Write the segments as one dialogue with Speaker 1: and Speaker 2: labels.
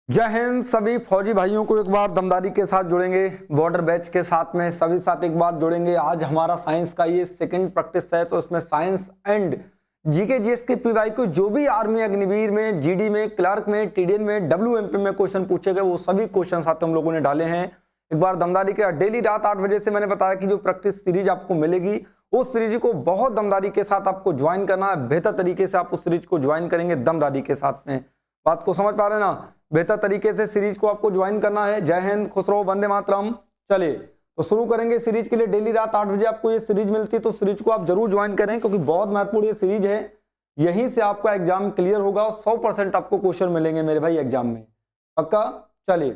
Speaker 1: जय हिंद। सभी फौजी भाइयों को एक बार दमदारी के साथ जुड़ेंगे, बॉर्डर बैच के साथ में सभी साथ एक बार जुड़ेंगे। आज हमारा साइंस का ये सेकंड प्रैक्टिस है, तो उसमें साइंस एंड जीके जीएस के पीवाईक्यू जो भी आर्मी अग्निवीर में, जीडी में, क्लर्क में, टीडीएन में, डब्ल्यूएमपी में क्वेश्चन पूछे गए, वो सभी क्वेश्चन साथ हम लोगों ने डाले हैं। एक बार दमदारी के डेली रात 8 बजे से मैंने बताया कि जो प्रैक्टिस सीरीज आपको मिलेगी उस सीरीज को बहुत दमदारी के साथ आपको ज्वाइन करना है। बेहतर तरीके से आप उस सीरीज को ज्वाइन करेंगे दमदारी के साथ में। बात को समझ पा रहे ना? बेहतर तरीके से सीरीज को आपको ज्वाइन करना है। जय हिंद, खुश रहो, वंदे मातरम। चलिए तो शुरू करेंगे सीरीज के लिए। डेली रात 8 बजे आपको ये सीरीज मिलती है, तो सीरीज को आप जरूर ज्वाइन करें क्योंकि बहुत महत्वपूर्ण ये सीरीज है। यहीं से आपका एग्जाम क्लियर होगा और 100% आपको क्वेश्चन मिलेंगे मेरे भाई एग्जाम में, पक्का। चलिए,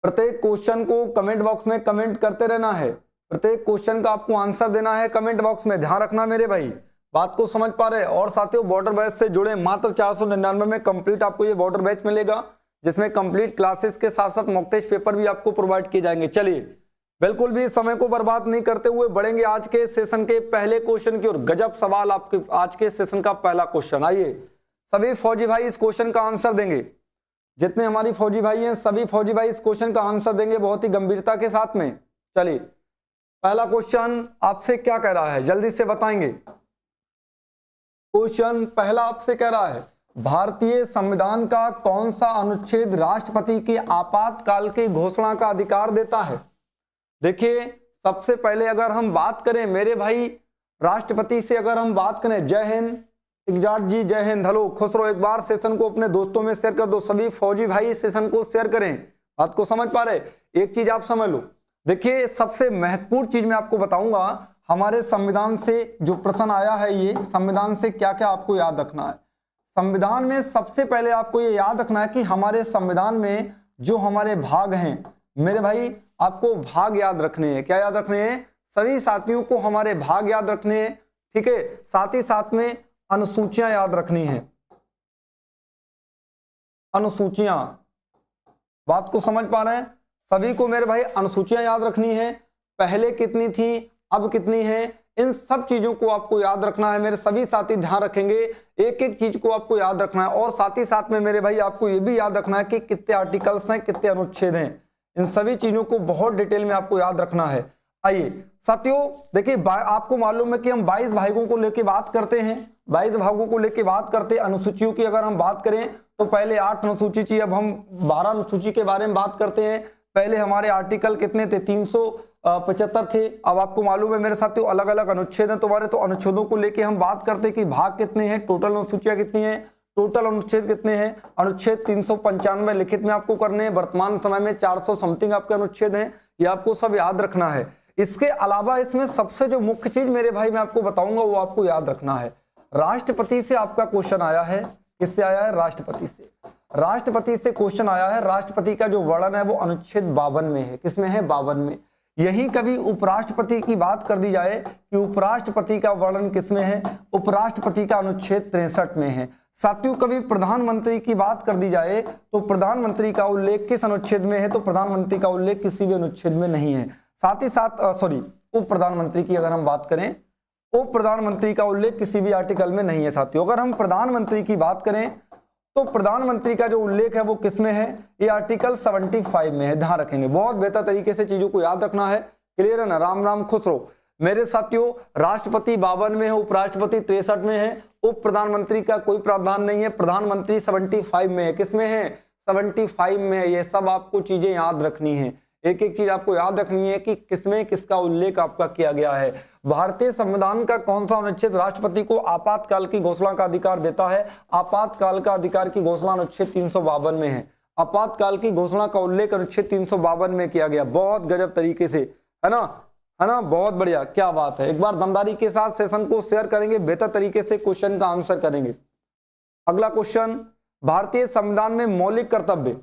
Speaker 1: प्रत्येक क्वेश्चन को कमेंट बॉक्स में कमेंट करते रहना है। प्रत्येक क्वेश्चन का आपको आंसर देना है कमेंट बॉक्स में, ध्यान रखना मेरे भाई। बात को समझ पा रहे हैं? और साथियों, बॉर्डर बैच से जुड़े मात्र 499 में कंप्लीट आपको ये बॉर्डर बैच मिलेगा, जिसमें कंप्लीट क्लासेस के साथ साथ मॉक टेस्ट पेपर भी आपको प्रोवाइड किए जाएंगे। चलिए, बिल्कुल भी समय को बर्बाद नहीं करते हुए बढ़ेंगे आज के सेशन के पहले क्वेश्चन की ओर। गजब सवाल आपके आज के सेशन का पहला क्वेश्चन। आइए, सभी फौजी भाई इस क्वेश्चन का आंसर देंगे। जितने हमारी फौजी भाई हैं सभी फौजी भाई इस क्वेश्चन का आंसर देंगे बहुत ही गंभीरता के साथ में। चलिए, पहला क्वेश्चन आपसे क्या कह रहा है, जल्दी से बताएंगे। क्वेश्चन पहला आपसे कह रहा है, भारतीय संविधान का कौन सा अनुच्छेद राष्ट्रपति के आपातकाल की घोषणा का अधिकार देता है? देखिए, सबसे पहले अगर हम बात करें मेरे भाई राष्ट्रपति से, अगर हम बात करें, जय हिंद इकजाट जी, जय हिंद, हेलो, खुश रहो। एक बार सेशन को अपने दोस्तों में शेयर कर दो, सभी फौजी भाई सेशन को शेयर करें। बात को समझ पा रहे? एक चीज आप समझ लो, देखिए सबसे महत्वपूर्ण चीज मैं आपको बताऊंगा। हमारे संविधान से जो प्रश्न आया है, ये संविधान से क्या क्या आपको याद रखना है। संविधान में सबसे पहले आपको ये याद रखना है कि हमारे संविधान में जो हमारे भाग हैं मेरे भाई, आपको भाग याद रखने हैं। क्या याद रखने हैं? सभी साथियों को हमारे भाग याद रखने हैं, ठीक है। साथ ही साथ में अनुसूचियां याद रखनी है, अनुसूचियां। बात को समझ पा रहे हैं? सभी को मेरे भाई अनुसूचियां याद रखनी है। पहले कितनी थी, अब कितनी है, इन सब चीजों को आपको याद रखना है। मेरे सभी साथी ध्यान रखेंगे, एक एक चीज को आपको याद रखना है। और साथ ही साथ में मेरे भाई आपको ये भी याद रखना है कि कितने आर्टिकल्स हैं, कितने अनुच्छेद हैं। इन सभी चीजों को बहुत डिटेल में आपको याद रखना है। आइए साथियों, देखिए आपको मालूम है कि हम 22 भागों को लेकर बात करते हैं, 22 भागों को लेकर बात करते हैं। अनुसूचियों की अगर हम बात करें तो पहले 8 अनुसूची थी, अब हम 12 अनुसूची के बारे में बात करते हैं। पहले हमारे आर्टिकल कितने थे? 375 थे। अब आपको मालूम है मेरे साथियों अलग अलग अनुच्छेद हैं तुम्हारे, तो अनुच्छेदों को लेके हम बात करते हैं कि भाग कितने हैं, टोटल अनुसूचियां कितनी हैं, टोटल अनुच्छेद कितने हैं। अनुच्छेद 395 लिखित में आपको करने हैं। वर्तमान समय में 400 समथिंग आपके अनुच्छेद हैं, ये आपको सब याद रखना है। इसके अलावा इसमें सबसे जो मुख्य चीज मेरे भाई मैं आपको बताऊंगा वो आपको याद रखना है। राष्ट्रपति से आपका क्वेश्चन आया है। किससे आया है? राष्ट्रपति से। राष्ट्रपति से क्वेश्चन आया है। राष्ट्रपति का जो वर्णन है वो अनुच्छेद 52 में है। किसमें है? 52 में। यही कभी उपराष्ट्रपति की बात कर दी जाए कि उपराष्ट्रपति का वर्णन किसमें है? उपराष्ट्रपति का अनुच्छेद 63 में है। साथियों, कभी प्रधानमंत्री की बात कर दी जाए तो प्रधानमंत्री का उल्लेख किस अनुच्छेद में है? तो प्रधानमंत्री का उल्लेख किसी भी अनुच्छेद में नहीं है। साथ ही साथ उप प्रधानमंत्री की अगर हम बात करें, उप प्रधानमंत्री का उल्लेख किसी भी आर्टिकल में नहीं है। साथियों, अगर हम प्रधानमंत्री की बात करें तो प्रधानमंत्री का जो उल्लेख है वो किसमें है? ये आर्टिकल 75 में है। ध्यान रखेंगे, बहुत बेहतर तरीके से चीजों को याद रखना है। क्लियर है ना? राम राम, खुश रहो मेरे साथियों। राष्ट्रपति 52 में है, उपराष्ट्रपति 63 में है, उप प्रधानमंत्री का कोई प्रावधान नहीं है। प्रधानमंत्री 75 में है। किसमें है? 75 में है। ये सब आपको चीजें याद रखनी है। एक एक चीज आपको याद रखनी है कि किसमें किसका उल्लेख आपका किया गया है। भारतीय संविधान का कौन सा अनुच्छेद राष्ट्रपति को आपातकाल की घोषणा का अधिकार देता है? आपातकाल का अधिकार की घोषणा अनुच्छेद 352 में है। आपातकाल की घोषणा का उल्लेख अनुच्छेद 352 में किया गया। बहुत गजब तरीके से, है ना? है ना? बहुत बढ़िया, क्या बात है। एक बार दमदारी के साथ सेशन को शेयर करेंगे, बेहतर तरीके से क्वेश्चन का आंसर करेंगे। अगला क्वेश्चन, भारतीय संविधान में मौलिक कर्तव्य,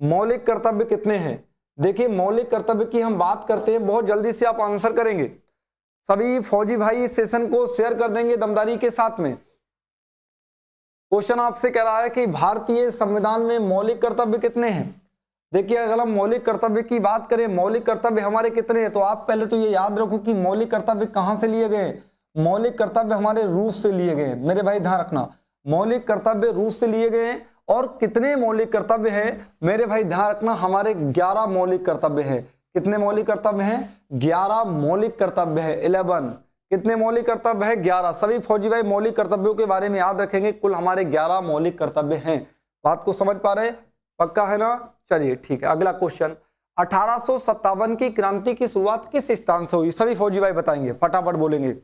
Speaker 1: मौलिक कर्तव्य कितने हैं? देखिए, मौलिक कर्तव्य की हम बात करते हैं, बहुत जल्दी से आप आंसर करेंगे। सभी फौजी भाई इस सेशन को शेयर कर देंगे दमदारी के साथ में। क्वेश्चन आपसे कह रहा है कि भारतीय संविधान में मौलिक कर्तव्य कितने हैं? देखिए, अगर हम मौलिक कर्तव्य की बात करें, मौलिक कर्तव्य हमारे कितने हैं, तो आप पहले तो ये याद रखो कि मौलिक कर्तव्य कहां से लिए गए? मौलिक कर्तव्य हमारे रूस से लिए गए। मेरे भाई ध्यान रखना, मौलिक कर्तव्य रूस से लिए गए और कितने मौलिक कर्तव्य हैं मेरे भाई, ध्यान रखना, हमारे 11 मौलिक कर्तव्य हैं। कितने मौलिक कर्तव्य हैं? 11 मौलिक कर्तव्य है। 11 कितने मौलिक कर्तव्य है? 11। सभी फौजी भाई मौलिक कर्तव्यों के बारे में याद रखेंगे, कुल हमारे 11 मौलिक कर्तव्य हैं। बात को समझ पा रहे? पक्का है ना? चलिए ठीक है, अगला क्वेश्चन। 1857 की क्रांति की शुरुआत किस स्थान से हुई? सभी फौजी भाई बताएंगे, फटाफट बोलेंगे।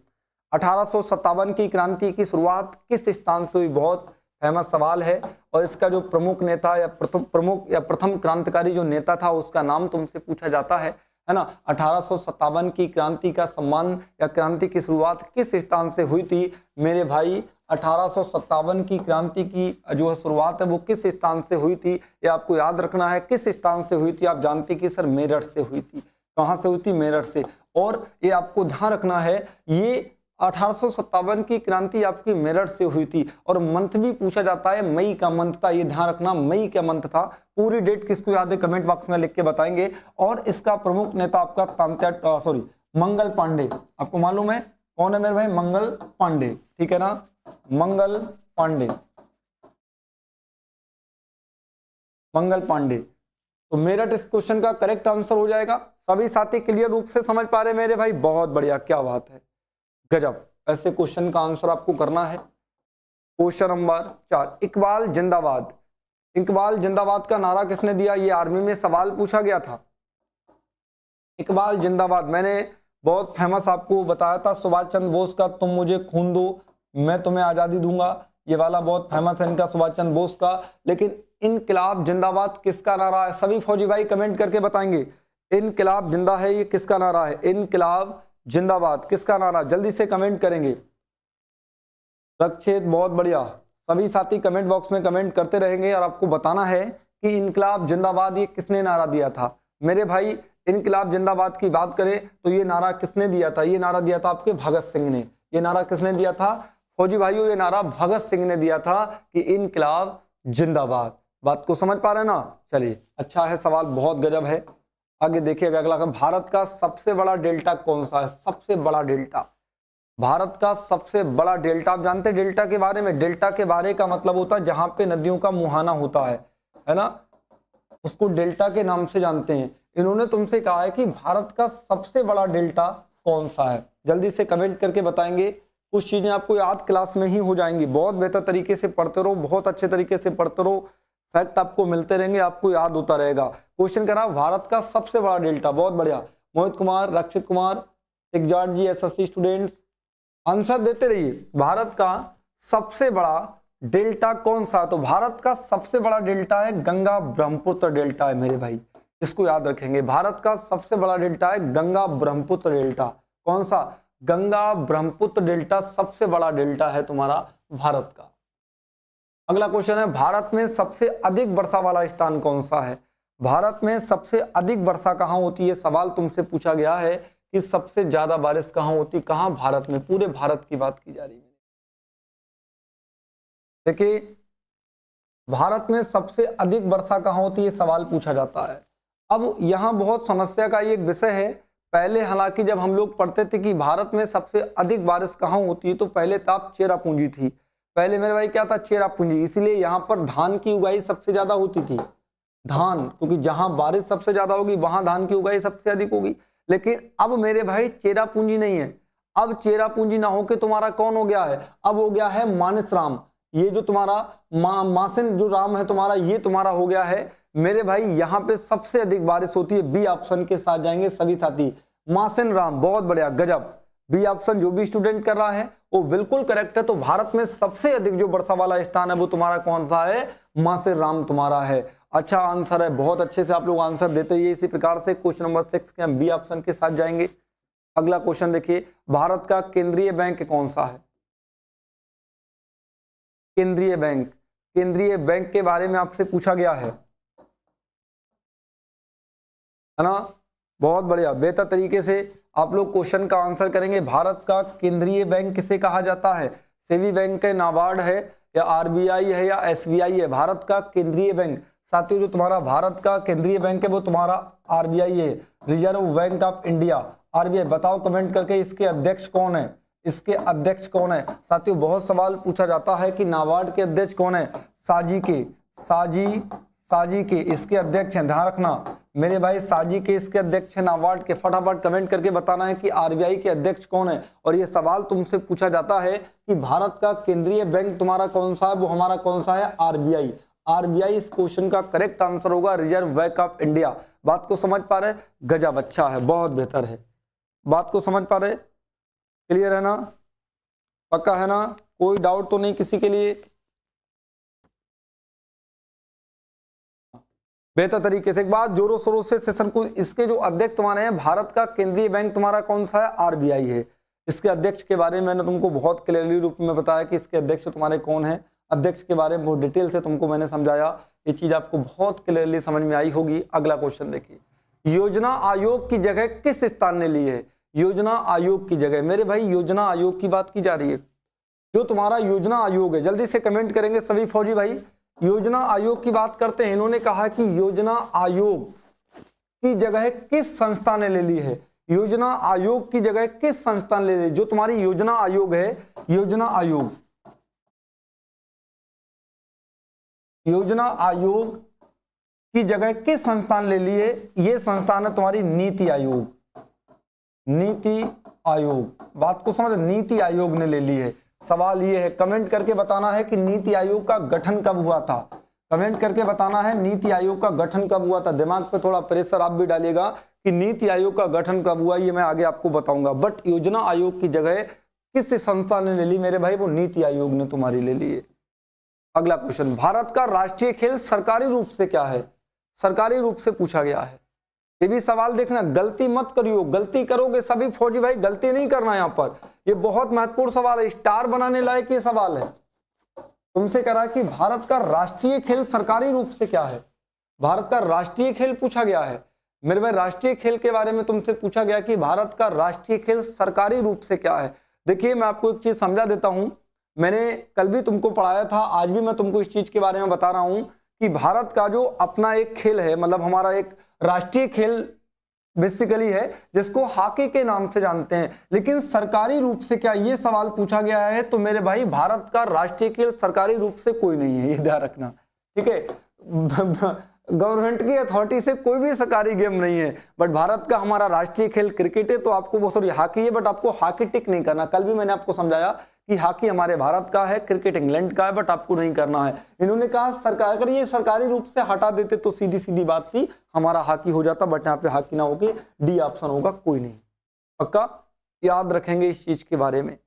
Speaker 1: 1857 की क्रांति की शुरुआत किस स्थान से हुई? बहुत फेमस सवाल है, और इसका जो प्रमुख नेता या प्रथम क्रांतिकारी जो नेता था उसका नाम तुमसे पूछा जाता है ना। 1857 की क्रांति का सम्मान या क्रांति की शुरुआत किस स्थान से हुई थी मेरे भाई? 1857 की क्रांति की जो शुरुआत है वो किस स्थान से हुई थी, ये आपको याद रखना है। किस स्थान से हुई थी? आप जानते कि सर मेरठ से हुई थी। कहां से हुई थी? मेरठ से। और ये आपको ध्यान रखना है, ये 1857 की क्रांति आपकी मेरठ से हुई थी। और मंथ भी पूछा जाता है, मई का मंथ था, ये ध्यान रखना, मई का मंथ था। पूरी डेट किसको याद है कमेंट बॉक्स में लिख के बताएंगे। और इसका प्रमुख नेता आपका मंगल पांडे। आपको मालूम है कौन है मेरे भाई? मंगल पांडे, ठीक है ना, मंगल पांडे। मंगल पांडे, तो मेरठ इस क्वेश्चन का करेक्ट आंसर हो जाएगा। सभी साथी क्लियर रूप से समझ पा रहे मेरे भाई? बहुत बढ़िया, क्या बात है, गजब। ऐसे क्वेश्चन का आंसर आपको करना है। क्वेश्चन नंबर 4, इकबाल जिंदाबाद। इकबाल जिंदाबाद का नारा किसने दिया? ये आर्मी में सवाल पूछा गया था। इकबाल जिंदाबाद मैंने बहुत फेमस आपको बताया था, सुभाष चंद्र बोस का तुम मुझे खून दो मैं तुम्हें आजादी दूंगा, ये वाला बहुत फेमस है इनका, सुभाष चंद्र बोस का। लेकिन इनकलाब जिंदाबाद किसका नारा है? सभी फौजी भाई कमेंट करके बताएंगे। इनकलाब जिंदा है, ये किसका नारा है? इनकलाब जिंदाबाद किसका नारा? जल्दी से कमेंट करेंगे। रक्षित, बहुत बढ़िया। सभी साथी कमेंट बॉक्स में कमेंट करते रहेंगे और आपको बताना है कि इनकलाब जिंदाबाद ये किसने नारा दिया था मेरे भाई। इनकलाब जिंदाबाद की बात करें तो ये नारा किसने दिया था? ये नारा दिया था आपके भगत सिंह ने। ये नारा किसने दिया था फौजी भाइयों? ये नारा भगत सिंह ने दिया था कि इनकलाब जिंदाबाद। बात को समझ पा रहे हैं ना? चलिए, अच्छा है सवाल, बहुत गजब है। आगे देखिएगा अगला, भारत का सबसे बड़ा डेल्टा कौन सा है? सबसे बड़ा डेल्टा, भारत का सबसे बड़ा डेल्टा। आप जानते हैं डेल्टा के बारे में? डेल्टा के बारे का मतलब होता है जहां पे नदियों का मुहाना होता है ना, उसको डेल्टा के नाम से जानते हैं। इन्होंने तुमसे कहा है कि भारत का सबसे बड़ा डेल्टा कौन सा है? जल्दी से कमेंट करके बताएंगे। कुछ चीजें आपको याद क्लास में ही हो जाएंगी। बहुत बेहतर तरीके से पढ़ते रहो, बहुत अच्छे तरीके से पढ़ते रहो, फैक्ट आपको मिलते रहेंगे, आपको याद होता रहेगा। क्वेश्चन करा भारत का सबसे बड़ा डेल्टा, बहुत बढ़िया। मोहित कुमार, रक्षित कुमार, एग्जाट जी, एसएससी स्टूडेंट्स आंसर देते रहिए। भारत का सबसे बड़ा डेल्टा कौन सा? तो भारत का सबसे बड़ा डेल्टा है गंगा ब्रह्मपुत्र डेल्टा है मेरे भाई, इसको याद रखेंगे। भारत का सबसे बड़ा डेल्टा है गंगा ब्रह्मपुत्र डेल्टा। कौन सा? गंगा ब्रह्मपुत्र डेल्टा सबसे बड़ा डेल्टा है तुम्हारा भारत का। अगला क्वेश्चन है, भारत में सबसे अधिक वर्षा वाला स्थान कौन सा है? भारत में सबसे अधिक वर्षा कहां होती है? सवाल तुमसे पूछा गया है कि सबसे ज्यादा बारिश कहां होती, कहां भारत में? पूरे भारत की बात की जा रही है। देखिए, भारत में सबसे अधिक वर्षा कहां होती है सवाल पूछा जाता है। अब यहां बहुत समस्या का एक विषय है। पहले हालांकि जब हम लोग पढ़ते थे कि भारत में सबसे अधिक बारिश कहां होती है, तो पहले ताप चेरापूंजी थी। पहले मेरे भाई क्या था? चेरापूंजी। इसलिए यहां पर धान की उगाई सबसे ज्यादा होती थी, धान, क्योंकि जहां बारिश सबसे ज्यादा होगी वहां धान की उगाई सबसे अधिक होगी। लेकिन अब मेरे भाई चेरापूंजी नहीं है। अब चेरापूंजी ना होके तुम्हारा कौन हो गया है? अब हो गया है मानसराम। ये जो तुम्हारा मासिन जो राम है तुम्हारा, ये तुम्हारा हो गया है मेरे भाई। यहाँ पे सबसे अधिक बारिश होती है। बी ऑप्शन के साथ जाएंगे सभी साथी, मासिन राम, बहुत बढ़िया, गजब। बी ऑप्शन जो भी स्टूडेंट कर रहा है वो बिल्कुल करेक्ट है। तो भारत में सबसे अधिक जो वर्षा वाला स्थान है वो तुम्हारा कौन सा है? मासिन राम तुम्हारा है। अच्छा आंसर है, बहुत अच्छे से आप लोग आंसर देते हैं। इसी प्रकार से क्वेश्चन नंबर 6 के हम बी ऑप्शन के साथ जाएंगे। अगला क्वेश्चन देखिए, भारत का केंद्रीय बैंक कौन सा है? केंद्रीय बैंक, केंद्रीय बैंक के बारे में आपसे पूछा गया है ना। बहुत बढ़िया, बेहतर तरीके से आप लोग क्वेश्चन का आंसर करेंगे। भारत का केंद्रीय बैंक किसे कहा जाता है? सेवी बैंक है, नाबार्ड है, या आरबीआई है, या एसबीआई है? भारत का केंद्रीय बैंक साथियों, जो तुम्हारा भारत का केंद्रीय बैंक है वो तुम्हारा आरबीआई है, reserve bank of India, RBI. बताओ कमेंट करके इसके अध्यक्ष कौन है? इसके अध्यक्ष कौन है साथियों? बहुत सवाल पूछा जाता है कि नाबार्ड के अध्यक्ष कौन है? साजी के, साजी साजी के इसके अध्यक्ष हैं, ध्यान रखना मेरे भाई, साजी के इसके अध्यक्ष हैं नाबार्ड के। फटाफट कमेंट करके बताना है कि आरबीआई के अध्यक्ष कौन है। और ये सवाल तुमसे पूछा जाता है कि भारत का केंद्रीय बैंक तुम्हारा कौन सा है, वो हमारा कौन सा है, आरबीआई। आरबीआई इस क्वेश्चन का करेक्ट आंसर होगा, रिजर्व बैंक ऑफ इंडिया। बात को समझ पा रहे, गजब, अच्छा है, बहुत बेहतर है। बात को समझ पा रहे, क्लियर है ना, पक्का है ना, कोई डाउट तो नहीं किसी के लिए? बेहतर तरीके से एक बात जोरों शोरों से सेशन को, इसके जो अध्यक्ष तुम्हारे हैं, भारत का केंद्रीय बैंक तुम्हारा कौन सा है, आरबीआई है। इसके अध्यक्ष के बारे में मैंने तुमको बहुत क्लियरली रूप में बताया कि इसके अध्यक्ष तुम्हारे कौन है। अध्यक्ष के बारे में बहुत डिटेल से तुमको मैंने समझाया, ये चीज आपको बहुत क्लियरली समझ में आई होगी। अगला क्वेश्चन देखिए, योजना आयोग की जगह किस स्थान ने ली है? योजना आयोग की जगह, मेरे भाई योजना आयोग की बात की जा रही है। जो तुम्हारा योजना आयोग है, जल्दी से कमेंट करेंगे सभी फौजी भाई, योजना आयोग की बात करते हैं। इन्होंने कहा कि योजना आयोग की जगह किस संस्था ने ले ली है? योजना आयोग की जगह किस संस्था ने ले ली? जो तुम्हारी योजना आयोग है, योजना आयोग, योजना आयोग की जगह किस संस्थान ले लिए? ये संस्थान है तुम्हारी नीति आयोग। नीति आयोग, बात को समझ, नीति आयोग ने ले ली है। सवाल ये है, कमेंट करके बताना है कि नीति आयोग का गठन कब हुआ था। कमेंट करके बताना है नीति आयोग का गठन कब हुआ था। दिमाग पे थोड़ा प्रेशर आप भी डालिएगा कि नीति आयोग का गठन कब हुआ, ये मैं आगे आपको बताऊंगा। बट योजना आयोग की जगह किस संस्था ने ले ली मेरे भाई? वो नीति आयोग ने तुम्हारी ले ली है। अगला क्वेश्चन, भारत का राष्ट्रीय खेल सरकारी रूप से क्या है? सरकारी रूप से पूछा गया है। ये भी सवाल देखना, गलती मत करियो, गलती करोगे सभी फौजी भाई, गलती नहीं करना यहाँ पर। ये बहुत महत्वपूर्ण सवाल है, स्टार बनाने लायक ये सवाल है। तुमसे करा कि भारत का राष्ट्रीय खेल सरकारी रूप से क्या है? भारत का राष्ट्रीय खेल पूछा गया है मेरे भाई। राष्ट्रीय खेल के बारे में तुमसे पूछा गया कि भारत का राष्ट्रीय खेल सरकारी रूप से क्या है। देखिए मैं आपको एक चीज समझा देता हूं, मैंने कल भी तुमको पढ़ाया था, आज भी मैं तुमको इस चीज के बारे में बता रहा हूं कि भारत का जो अपना एक खेल है, मतलब हमारा एक राष्ट्रीय खेल बेसिकली है जिसको हॉकी के नाम से जानते हैं, लेकिन सरकारी रूप से क्या, ये सवाल पूछा गया है। तो मेरे भाई भारत का राष्ट्रीय खेल सरकारी रूप से कोई नहीं है, ये ध्यान रखना, ठीक है। गवर्नमेंट की अथॉरिटी से कोई भी सरकारी गेम नहीं है, बट भारत का हमारा राष्ट्रीय खेल क्रिकेट है। तो आपको बहुत सॉरी हॉकी है, बट आपको हॉकी टिक नहीं करना। कल भी मैंने आपको समझाया कि हॉकी हमारे भारत का है, क्रिकेट इंग्लैंड का है, बट आपको नहीं करना है। इन्होंने कहा सरकार, अगर ये सरकारी रूप से हटा देते तो सीधी सीधी बात थी, हमारा हॉकी हो जाता, बट यहाँ पे हॉकी ना होगी, डी ऑप्शन होगा, कोई नहीं। पक्का याद रखेंगे इस चीज के बारे में।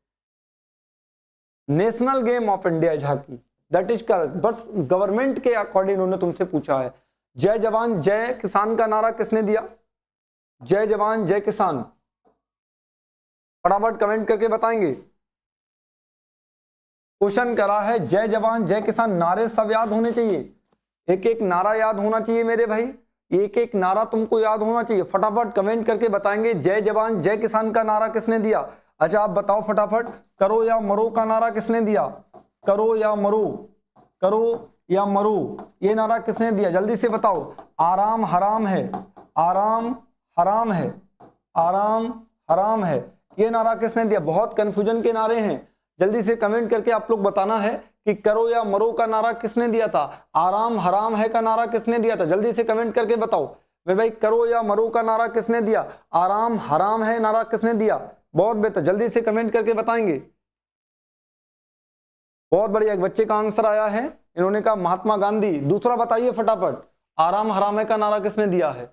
Speaker 1: National game of India is hockey, that is correct, but government के अकॉर्डिंग इन्होंने तुमसे पूछा है। जय जवान जय किसान का नारा किसने दिया? जय जवान जय किसान, फटाफट कमेंट करके बताएंगे। क्वेश्चन करा है जय जवान जय किसान, नारे सब याद होने चाहिए, एक एक नारा याद होना चाहिए मेरे भाई, एक एक नारा तुमको याद होना चाहिए। फटाफट कमेंट करके बताएंगे जय जवान जय किसान का नारा किसने दिया। अच्छा आप बताओ फटाफट, करो या मरो का नारा किसने दिया? करो या मरो, करो या मरो, ये नारा किसने दिया? जल्दी से बताओ। आराम हराम है, आराम हराम है, आराम हराम है, ये नारा किसने दिया? बहुत कंफ्यूजन के नारे हैं, जल्दी से कमेंट करके आप लोग बताना है कि करो या मरो का नारा किसने दिया था, आराम हराम है का नारा किसने दिया था। जल्दी से कमेंट करके बताओ मेरे भाई, करो या मरो का नारा किसने दिया, आराम हराम है नारा किसने दिया? बहुत बेहतर, जल्दी से कमेंट करके बताएंगे। बहुत बढ़िया, एक बच्चे का आंसर आया है, इन्होंने कहा महात्मा गांधी। दूसरा बताइए फटाफट, आराम हराम है का नारा किसने दिया है?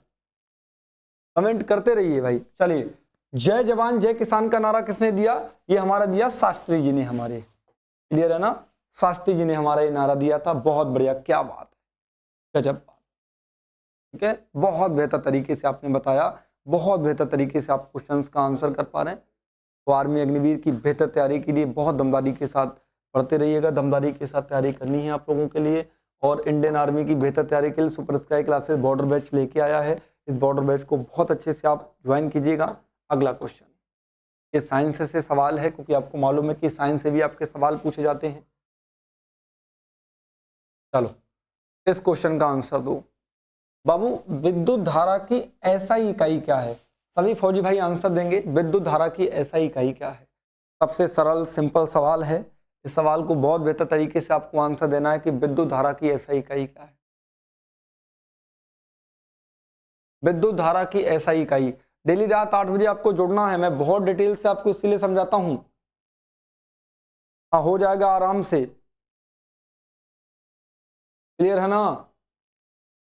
Speaker 1: कमेंट करते रहिए भाई। चलिए, जय जवान जय किसान का नारा किसने दिया? ये हमारा दिया शास्त्री जी ने, हमारे, क्लियर है ना, शास्त्री जी ने हमारा ये नारा दिया था। बहुत बढ़िया, क्या बात है, गजब बात, ठीक है, बहुत बेहतर तरीके से आपने बताया, बहुत बेहतर तरीके से आप क्वेश्चंस का आंसर कर पा रहे हैं। तो आर्मी अग्निवीर की बेहतर तैयारी के लिए बहुत दमदारी के साथ पढ़ते रहिएगा, दमदारी के साथ तैयारी करनी है आप लोगों के लिए। और इंडियन आर्मी की बेहतर तैयारी के लिए super sky classes border batch लेके आया है, इस बॉर्डर बैच को बहुत अच्छे से आप ज्वाइन कीजिएगा। अगला क्वेश्चन, ये साइंस से सवाल है, क्योंकि आपको मालूम है कि साइंस से भी आपके सवाल पूछे जाते हैं। चलो इस क्वेश्चन का आंसर दो बाबू। विद्युत धारा की एसआई इकाई क्या है? सभी फौजी भाई आंसर देंगे, विद्युत धारा की एसआई इकाई क्या है? सबसे सरल सिंपल सवाल है, इस सवाल को बहुत बेहतर तरीके से आपको आंसर देना है कि विद्युत धारा की एसआई इकाई क्या है। विद्युत धारा की एसआई इकाई डेली रात 8 बजे आपको जुड़ना है। मैं बहुत डिटेल से आपको इसीलिए समझाता हूं। हाँ, हो जाएगा आराम से। क्लियर है ना?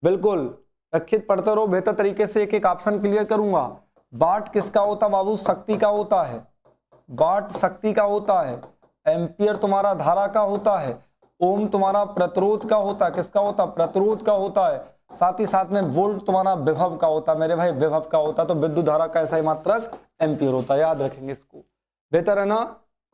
Speaker 1: बिल्कुल रखित पढ़ते रहो बेहतर तरीके से, एक एक ऑप्शन क्लियर करूंगा। वाट किसका होता है बाबू? शक्ति का होता है। वाट शक्ति का होता है। एम्पियर तुम्हारा धारा का होता है। ओम तुम्हारा प्रतिरोध का होता है। किसका होता है? प्रतिरोध का होता है। साथ ही साथ में वोल्ट तुम्हारा विभव का होता है मेरे भाई, विभव का होता है। तो विद्युत धारा का ऐसा ही मात्रक एम्पियर होता है, याद रखेंगे इसको। बेहतर है ना?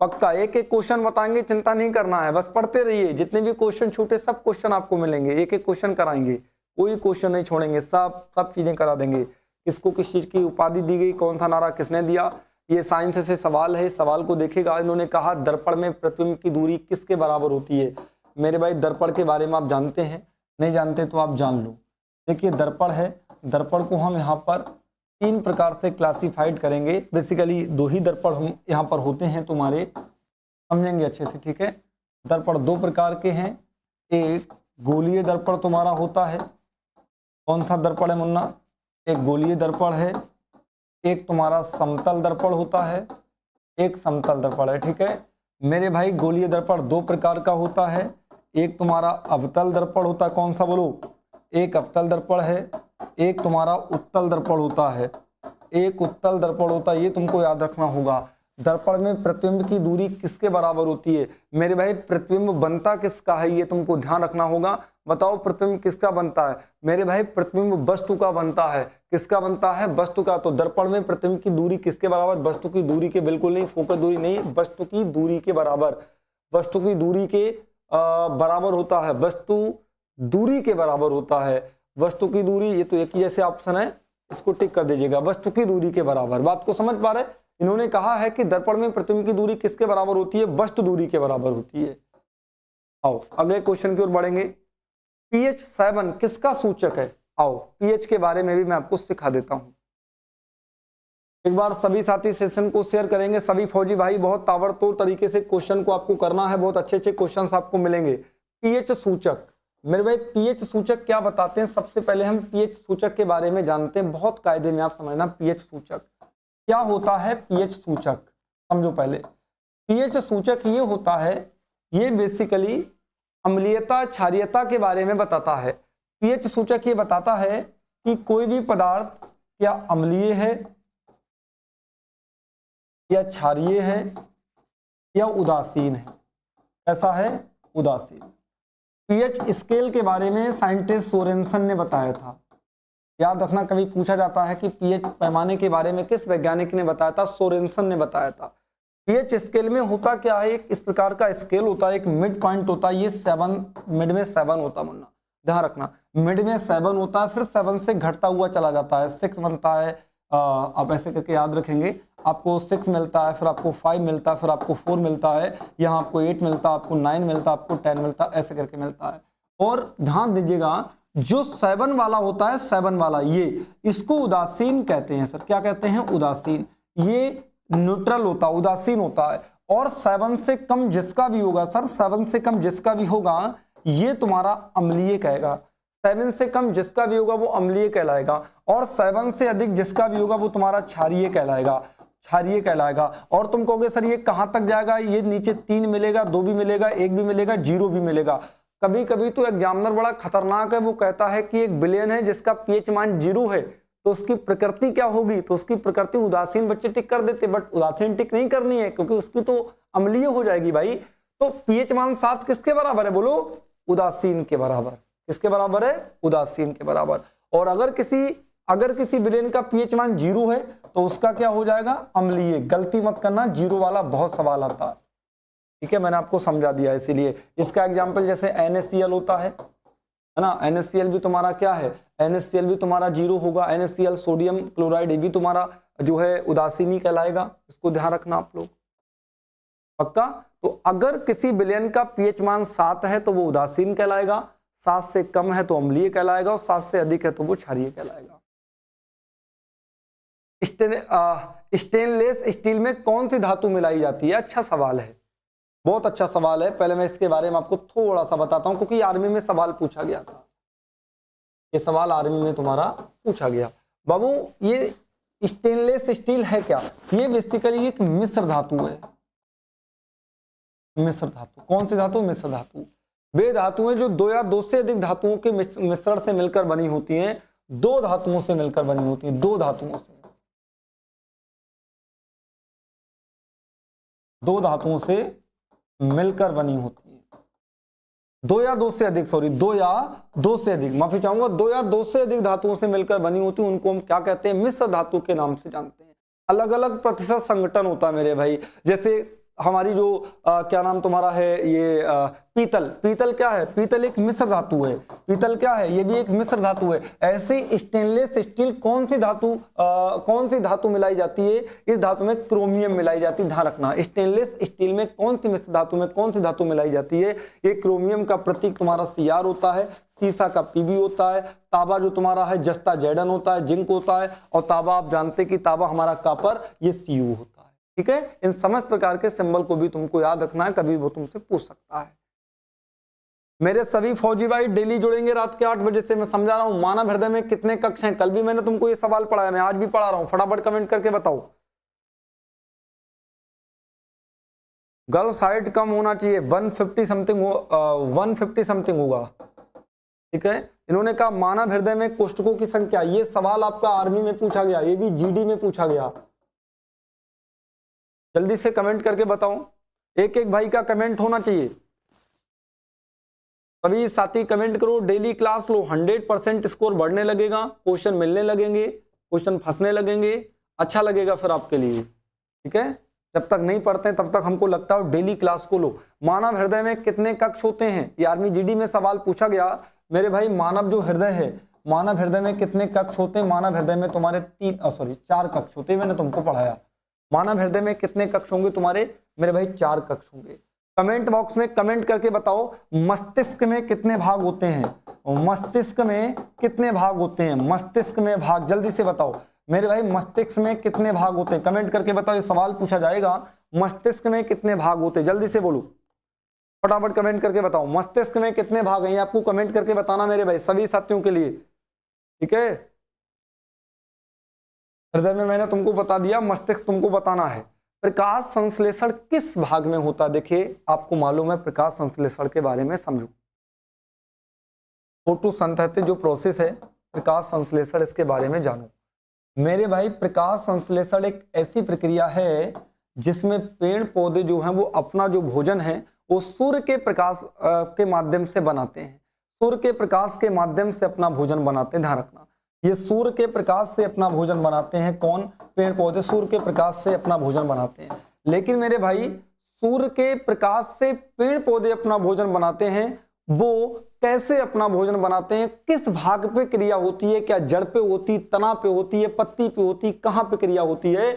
Speaker 1: पक्का एक एक क्वेश्चन बताएंगे, चिंता नहीं करना है, बस पढ़ते रहिए। जितने भी क्वेश्चन छूटे सब क्वेश्चन आपको मिलेंगे, एक एक क्वेश्चन कराएंगे, कोई क्वेश्चन नहीं छोड़ेंगे, सब चीजें करा देंगे। किसको किस चीज की उपाधि दी गई, कौन सा नारा किसने दिया, ये साइंस से सवाल है। सवाल को देखेगा, इन्होंने कहा दर्पण में प्रतिबिंब की दूरी किसके बराबर होती है। मेरे भाई दर्पण के बारे में आप जानते हैं? नहीं जानते तो आप जान लो। देखिए दर्पण है, दर्पण को हम यहाँ पर 3 प्रकार से क्लासिफाइड करेंगे। बेसिकली 2 ही दर्पण हम यहाँ पर होते हैं, तुम्हारे समझेंगे अच्छे से, ठीक है। दर्पण 2 प्रकार के हैं। एक गोलीय दर्पण तुम्हारा होता है। कौन सा दर्पण है मुन्ना? एक गोलीय दर्पण है। एक तुम्हारा समतल दर्पण होता है, एक समतल दर्पण है, ठीक है मेरे भाई। गोलीय दर्पण 2 प्रकार का होता है। एक तुम्हारा अवतल दर्पण होता है। कौन सा बोलो? एक अवतल दर्पण है। एक तुम्हारा उत्तल दर्पण होता है। एक उत्तल दर्पण होता है, ये तुमको याद रखना होगा। दर्पण में प्रतिबिंब की दूरी किसके बराबर होती है मेरे भाई? प्रतिबिंब बनता किसका है, ये तुमको ध्यान रखना होगा। बताओ प्रतिबिंब किसका बनता है मेरे भाई? प्रतिबिंब वस्तु का बनता है। किसका बनता है? वस्तु का। तो दर्पण में प्रतिबिंब की दूरी किसके बराबर? वस्तु की दूरी के, बिल्कुल नहीं, फोकस दूरी नहीं, वस्तु की दूरी के बराबर। वस्तु की दूरी के बराबर होता है। वस्तु दूरी के बराबर होता है। वस्तु की दूरी, ये तो एक ही जैसे ऑप्शन है, इसको टिक कर दीजिएगा। वस्तु की दूरी के बराबर। बात को समझ पा रहे? इन्होंने कहा है कि दर्पण में प्रतिबिंब की दूरी किसके बराबर होती है? वस्तु दूरी के बराबर होती है। आओ अगले क्वेश्चन की ओर बढ़ेंगे। पीएच 7 किसका सूचक है? आओ पीएच के बारे में भी मैं आपको सिखा देता हूं। एक बार सभी साथी सेशन को शेयर करेंगे। सभी फौजी भाई बहुत ताबड़तोड़ तरीके से क्वेश्चन को आपको करना है, बहुत अच्छे अच्छे क्वेश्चन आपको मिलेंगे। पीएच सूचक मेरे भाई, पीएच सूचक क्या बताते हैं? सबसे पहले हम पीएच सूचक के बारे में जानते हैं, बहुत कायदे में आप समझना। पीएच सूचक क्या होता है? पीएच सूचक समझो पहले। पीएच सूचक ये होता है, ये बेसिकली अम्लीयता क्षारीयता के बारे में बताता है। पीएच सूचक ये बताता है कि कोई भी पदार्थ क्या अम्लीय है या क्षारीय है या उदासीन है। ऐसा है उदासीन। पीएच स्केल के बारे में साइंटिस्ट सोरेनसन ने बताया था। याद रखना, कभी पूछा जाता है कि पीएच पैमाने के बारे में किस वैज्ञानिक ने बताया था? सोरेनसन ने बताया था। पीएच स्केल में होता क्या है? एक इस प्रकार का स्केल होता है, एक मिड पॉइंट होता है। ये 7 मिड में 7 होता है मुन्ना, ध्यान रखना। मिड में 7 होता है, फिर 7 से घटता हुआ चला जाता है, 6 बनता है। आप ऐसे करके याद रखेंगे, आपको 6 मिलता है, फिर आपको 5 मिलता है, फिर आपको 4 मिलता है, यहाँ आपको 8 मिलता है, आपको 9 मिलता है, आपको 10 मिलता है, ऐसे करके मिलता है। और ध्यान दीजिएगा, जो 7 वाला होता है, 7 वाला, ये इसको उदासीन कहते हैं सर। क्या कहते हैं? उदासीन। ये न्यूट्रल होता, उदासीन होता है। और 7 से कम जिसका भी होगा सर, 7 से कम जिसका भी होगा, ये तुम्हारा अम्लीय कहेगा। 7 से कम जिसका भी होगा वो अम्लीय कहलाएगा, और 7 से अधिक जिसका भी होगा वो तुम्हारा क्षारीय कहलाएगा, क्षारीय कहलाएगा। और तुम कहोगे सर ये कहां तक जाएगा? ये नीचे 3 मिलेगा, 2 भी मिलेगा, 1 भी मिलेगा, 0 भी मिलेगा। कभी कभी तो एग्जामिनर बड़ा खतरनाक है, वो कहता है कि एक विलेन है जिसका पीएच मान 0 है, तो उसकी प्रकृति क्या होगी? तो उसकी प्रकृति उदासीन, बच्चे टिक कर देते, बट उदासीन टिक नहीं करनी है, क्योंकि उसकी तो अम्लीय हो जाएगी भाई। तो पीएच मान 7 किसके बराबर है बोलो? उदासीन के बराबर। किसके बराबर है? उदासीन के बराबर। और अगर किसी विलेन का पीएच मान 0 है तो उसका क्या हो जाएगा? अम्लीय। गलती मत करना, 0 वाला बहुत सवाल आता है, ठीक है, मैंने आपको समझा दिया। इसीलिए इसका एग्जाम्पल जैसे NaCl होता है ना, NaCl भी तुम्हारा क्या है? NaCl भी तुम्हारा 0 होगा। NaCl सोडियम क्लोराइड, ये भी तुम्हारा जो है उदासीनी कहलाएगा। इसको ध्यान रखना आप लोग, पक्का। तो अगर किसी विलेन का पीएच मान 7 है तो वो उदासीन कहलाएगा, 7 से कम है तो अम्लीय कहलाएगा, और 7 से अधिक है तो वो क्षारीय कहलाएगा। स्टेनलेस स्टील में कौन सी धातु मिलाई जाती है? अच्छा सवाल है। बहुत अच्छा सवाल है। पहले मैं इसके बारे में आपको थोड़ा सा बताता हूं, क्योंकि आर्मी में सवाल पूछा गया था, ये सवाल आर्मी में तुम्हारा पूछा गया। बाबू ये स्टेनलेस स्टील है क्या? ये बेसिकली एक मिश्र धातु है। मिश्र धातु कौन सी धातु? मिश्र धातु। वे धातुएं जो दो या दो से अधिक धातुओं के मिश्रण से मिलकर बनी होती हैं, दो धातुओं से मिलकर बनी होती हैं, दो धातुओं से, दो धातुओं से मिलकर बनी होती है। दो या दो से अधिक, सॉरी, दो या दो से अधिक, माफी चाहूंगा, दो या दो से अधिक धातुओं से मिलकर बनी होती है, उनको हम क्या कहते हैं? मिश्र धातु के नाम से जानते हैं। अलग अलग प्रतिशत संगठन होता है मेरे भाई। जैसे हमारी जो क्या नाम तुम्हारा है, ये पीतल, पीतल क्या है? पीतल एक मिश्र धातु है। पीतल क्या है? ये भी एक मिश्र धातु है। ऐसे स्टेनलेस स्टील कौन सी धातु मिलाई जाती है? इस धातु में क्रोमियम मिलाई जाती है। ध्यान रखना, स्टेनलेस स्टील में कौन सी मिश्र धातु में कौन सी धातु मिलाई जाती है? ये क्रोमियम का प्रतीक तुम्हारा Cr होता है, सीसा का Pb होता है, तांबा जो तुम्हारा है जस्ता Zn होता है, जिंक होता है, और तांबा आप जानते हैं कि तांबा हमारा कॉपर, ये Cu होता है। ठीक है, इन समस्त प्रकार के सिंबल को भी तुमको याद रखना है, कभी वो तुमसे पूछ सकता है। मेरे सभी फौजी भाई डेली जुड़ेंगे रात के 8 बजे से। मैं समझा रहा हूं मानव हृदय में कितने कक्ष हैं, कल भी मैंने तुमको ये सवाल पढ़ाया, मैं आज भी पढ़ा रहा हूं, फटाफट कमेंट करके बताओ। गर्ल्स हाइट कम होना चाहिए, 150 समथिंग 150 समथिंग होगा। ठीक है, इन्होंने कहा मानव हृदय में कोष्ठकों की संख्या, ये सवाल आपका आर्मी में पूछा गया, ये भी जीडी में पूछा गया। जल्दी से कमेंट करके बताओ, एक एक भाई का कमेंट होना चाहिए। सभी साथी कमेंट करो, डेली क्लास लो, 100% स्कोर बढ़ने लगेगा, क्वेश्चन मिलने लगेंगे, क्वेश्चन फंसने लगेंगे, अच्छा लगेगा फिर आपके लिए। ठीक है, जब तक नहीं पढ़ते तब तक हमको लगता है डेली क्लास को लो। मानव हृदय में कितने कक्ष होते हैं? ये आर्मी जीडी में सवाल पूछा गया मेरे भाई। मानव जो हृदय है, मानव हृदय में कितने कक्ष होते हैं? मानव हृदय में तुम्हारे 4 कक्ष होते हैं, मैंने तुमको पढ़ाया। मानव हृदय में कितने कक्ष होंगे तुम्हारे मेरे भाई? 4 कक्ष होंगे। कमेंट बॉक्स में कमेंट करके बताओ, मस्तिष्क में कितने भाग होते हैं? मस्तिष्क में कितने भाग होते हैं? मस्तिष्क में भाग जल्दी से बताओ मेरे भाई, मस्तिष्क में कितने भाग होते हैं? कमेंट करके बताओ, ये सवाल पूछा जाएगा, मस्तिष्क में कितने भाग होते हैं? जल्दी से बोलो, फटाफट कमेंट करके बताओ, मस्तिष्क में कितने भाग हैं? आपको कमेंट करके बताना मेरे भाई, सभी साथियों के लिए। ठीक है, हृदय में मैंने तुमको बता दिया, मस्तिष्क तुमको बताना है। प्रकाश संश्लेषण किस भाग में होता है? देखिए, आपको मालूम है प्रकाश संश्लेषण के बारे में समझो। फोटोसिंथेसिस जो प्रोसेस है, प्रकाश संश्लेषण, इसके बारे में जानो मेरे भाई। प्रकाश संश्लेषण एक ऐसी प्रक्रिया है जिसमें पेड़ पौधे जो हैं वो अपना जो भोजन है वो सूर्य के प्रकाश के माध्यम से बनाते हैं। सूर्य के प्रकाश के माध्यम से अपना भोजन बनाते हैं। ध्यान रखना, ये सूर्य के प्रकाश से अपना भोजन बनाते हैं। कौन? पेड़ पौधे सूर्य के प्रकाश से अपना भोजन बनाते हैं। लेकिन मेरे भाई, सूर्य के प्रकाश से पेड़ पौधे अपना भोजन बनाते हैं, वो कैसे अपना भोजन बनाते हैं? किस भाग पे क्रिया होती है? क्या जड़ पे होती, तना पे होती है, पत्ती पे होती, कहां पे क्रिया होती है?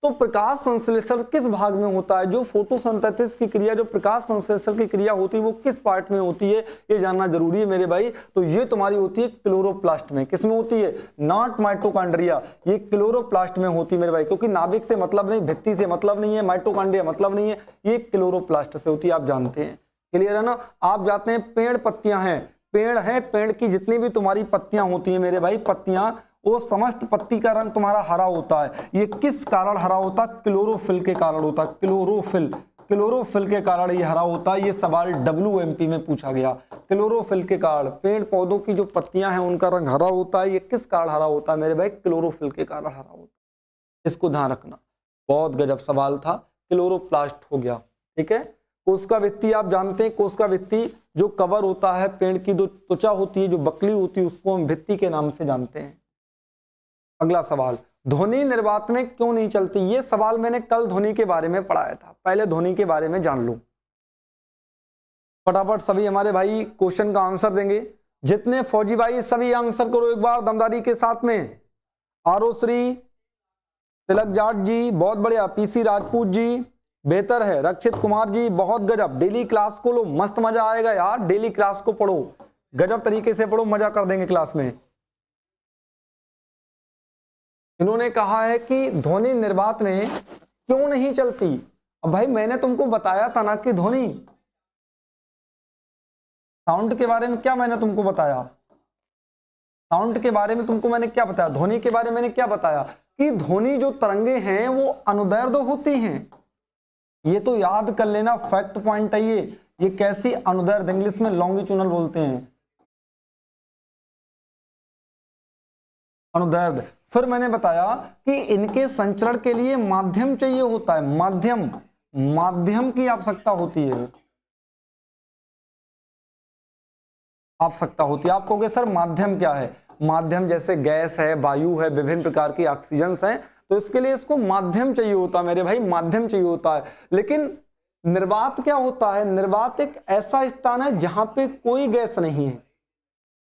Speaker 1: तो प्रकाश संश्लेषण किस भाग में होता है? जो फोटोसिंथेसिस की क्रिया, जो प्रकाश संश्लेषण की क्रिया होती है, वो किस पार्ट में होती है, ये जानना जरूरी है मेरे भाई। तो ये तुम्हारी होती है क्लोरोप्लास्ट में। किसमें होती है? नॉट माइटोकॉन्ड्रिया, ये क्लोरोप्लास्ट में होती है मेरे भाई, क्योंकि नाभिक से मतलब नहीं, भित्ति से मतलब नहीं है, माइटोकॉन्ड्रिया मतलब नहीं है, ये क्लोरोप्लास्ट से होती है, आप जानते हैं। क्लियर है ना? आप जाते हैं, पेड़ पत्तियां हैं, पेड़ है, पेड़ की जितनी भी तुम्हारी पत्तियां होती है मेरे भाई, पत्तियां, वो समस्त पत्ती का रंग तुम्हारा हरा होता है। ये किस कारण हरा होता है? क्लोरोफिल के कारण होता है। क्लोरोफिल, क्लोरोफिल के कारण ये हरा होता है। ये सवाल WMP में पूछा गया। क्लोरोफिल के कारण पेड़ पौधों की जो पत्तियां हैं उनका रंग हरा होता है। ये किस कारण हरा होता है मेरे भाई? क्लोरोफिल के कारण हरा होता है। इसको ध्यान रखना, बहुत गजब सवाल था, क्लोरोप्लास्ट हो गया। ठीक है, कोशिका भित्ति आप जानते हैं, कोशिका भित्ति जो कवर होता है, पेड़ की जो त्वचा होती है, जो बकली होती है, उसको हम भित्ति के नाम से जानते हैं। अगला सवाल, ध्वनि निर्वात में क्यों नहीं चलती? ये सवाल मैंने कल ध्वनि के बारे में पढ़ाया था, पहले ध्वनि के बारे में जान लो। फटाफट सभी हमारे भाई क्वेश्चन का आंसर देंगे। जितने फौजी भाई सभी आंसर करो एक बार दमदारी के साथ में। आरोश्री, तिलक जाट जी बहुत बढ़िया, PC राजपूत जी बेहतर है, रक्षित कुमार जी बहुत गजब। डेली क्लास को लो, मस्त मजा आएगा यार, डेली क्लास को पढ़ो, गजब तरीके से पढ़ो, मजा कर देंगे क्लास में। इन्होंने कहा है कि ध्वनि निर्वात में क्यों नहीं चलती, अब भाई मैंने तुमको बताया था ना कि ध्वनि, साउंड के बारे में क्या मैंने तुमको बताया, साउंड के बारे में तुमको मैंने क्या बताया, ध्वनि के बारे में मैंने क्या बताया कि ध्वनि जो तरंगे हैं वो अनुदैर्ध्य होती हैं। ये तो याद कर लेना, फैक्ट पॉइंट है ये कैसी अनुदैर्ध्य, इंग्लिश में लॉन्गिट्यूडनल बोलते हैं, अनुदैर्ध्य। फिर मैंने बताया कि इनके संचरण के लिए माध्यम चाहिए होता है, माध्यम की आवश्यकता होती है, आवश्यकता होती है। आप कहोगे सर माध्यम क्या है, माध्यम जैसे गैस है, वायु है, विभिन्न प्रकार की ऑक्सीजन हैं, तो इसके लिए इसको माध्यम चाहिए होता है मेरे भाई, माध्यम चाहिए होता है। लेकिन निर्वात क्या होता है, निर्वात एक ऐसा स्थान है जहां पे कोई गैस नहीं है,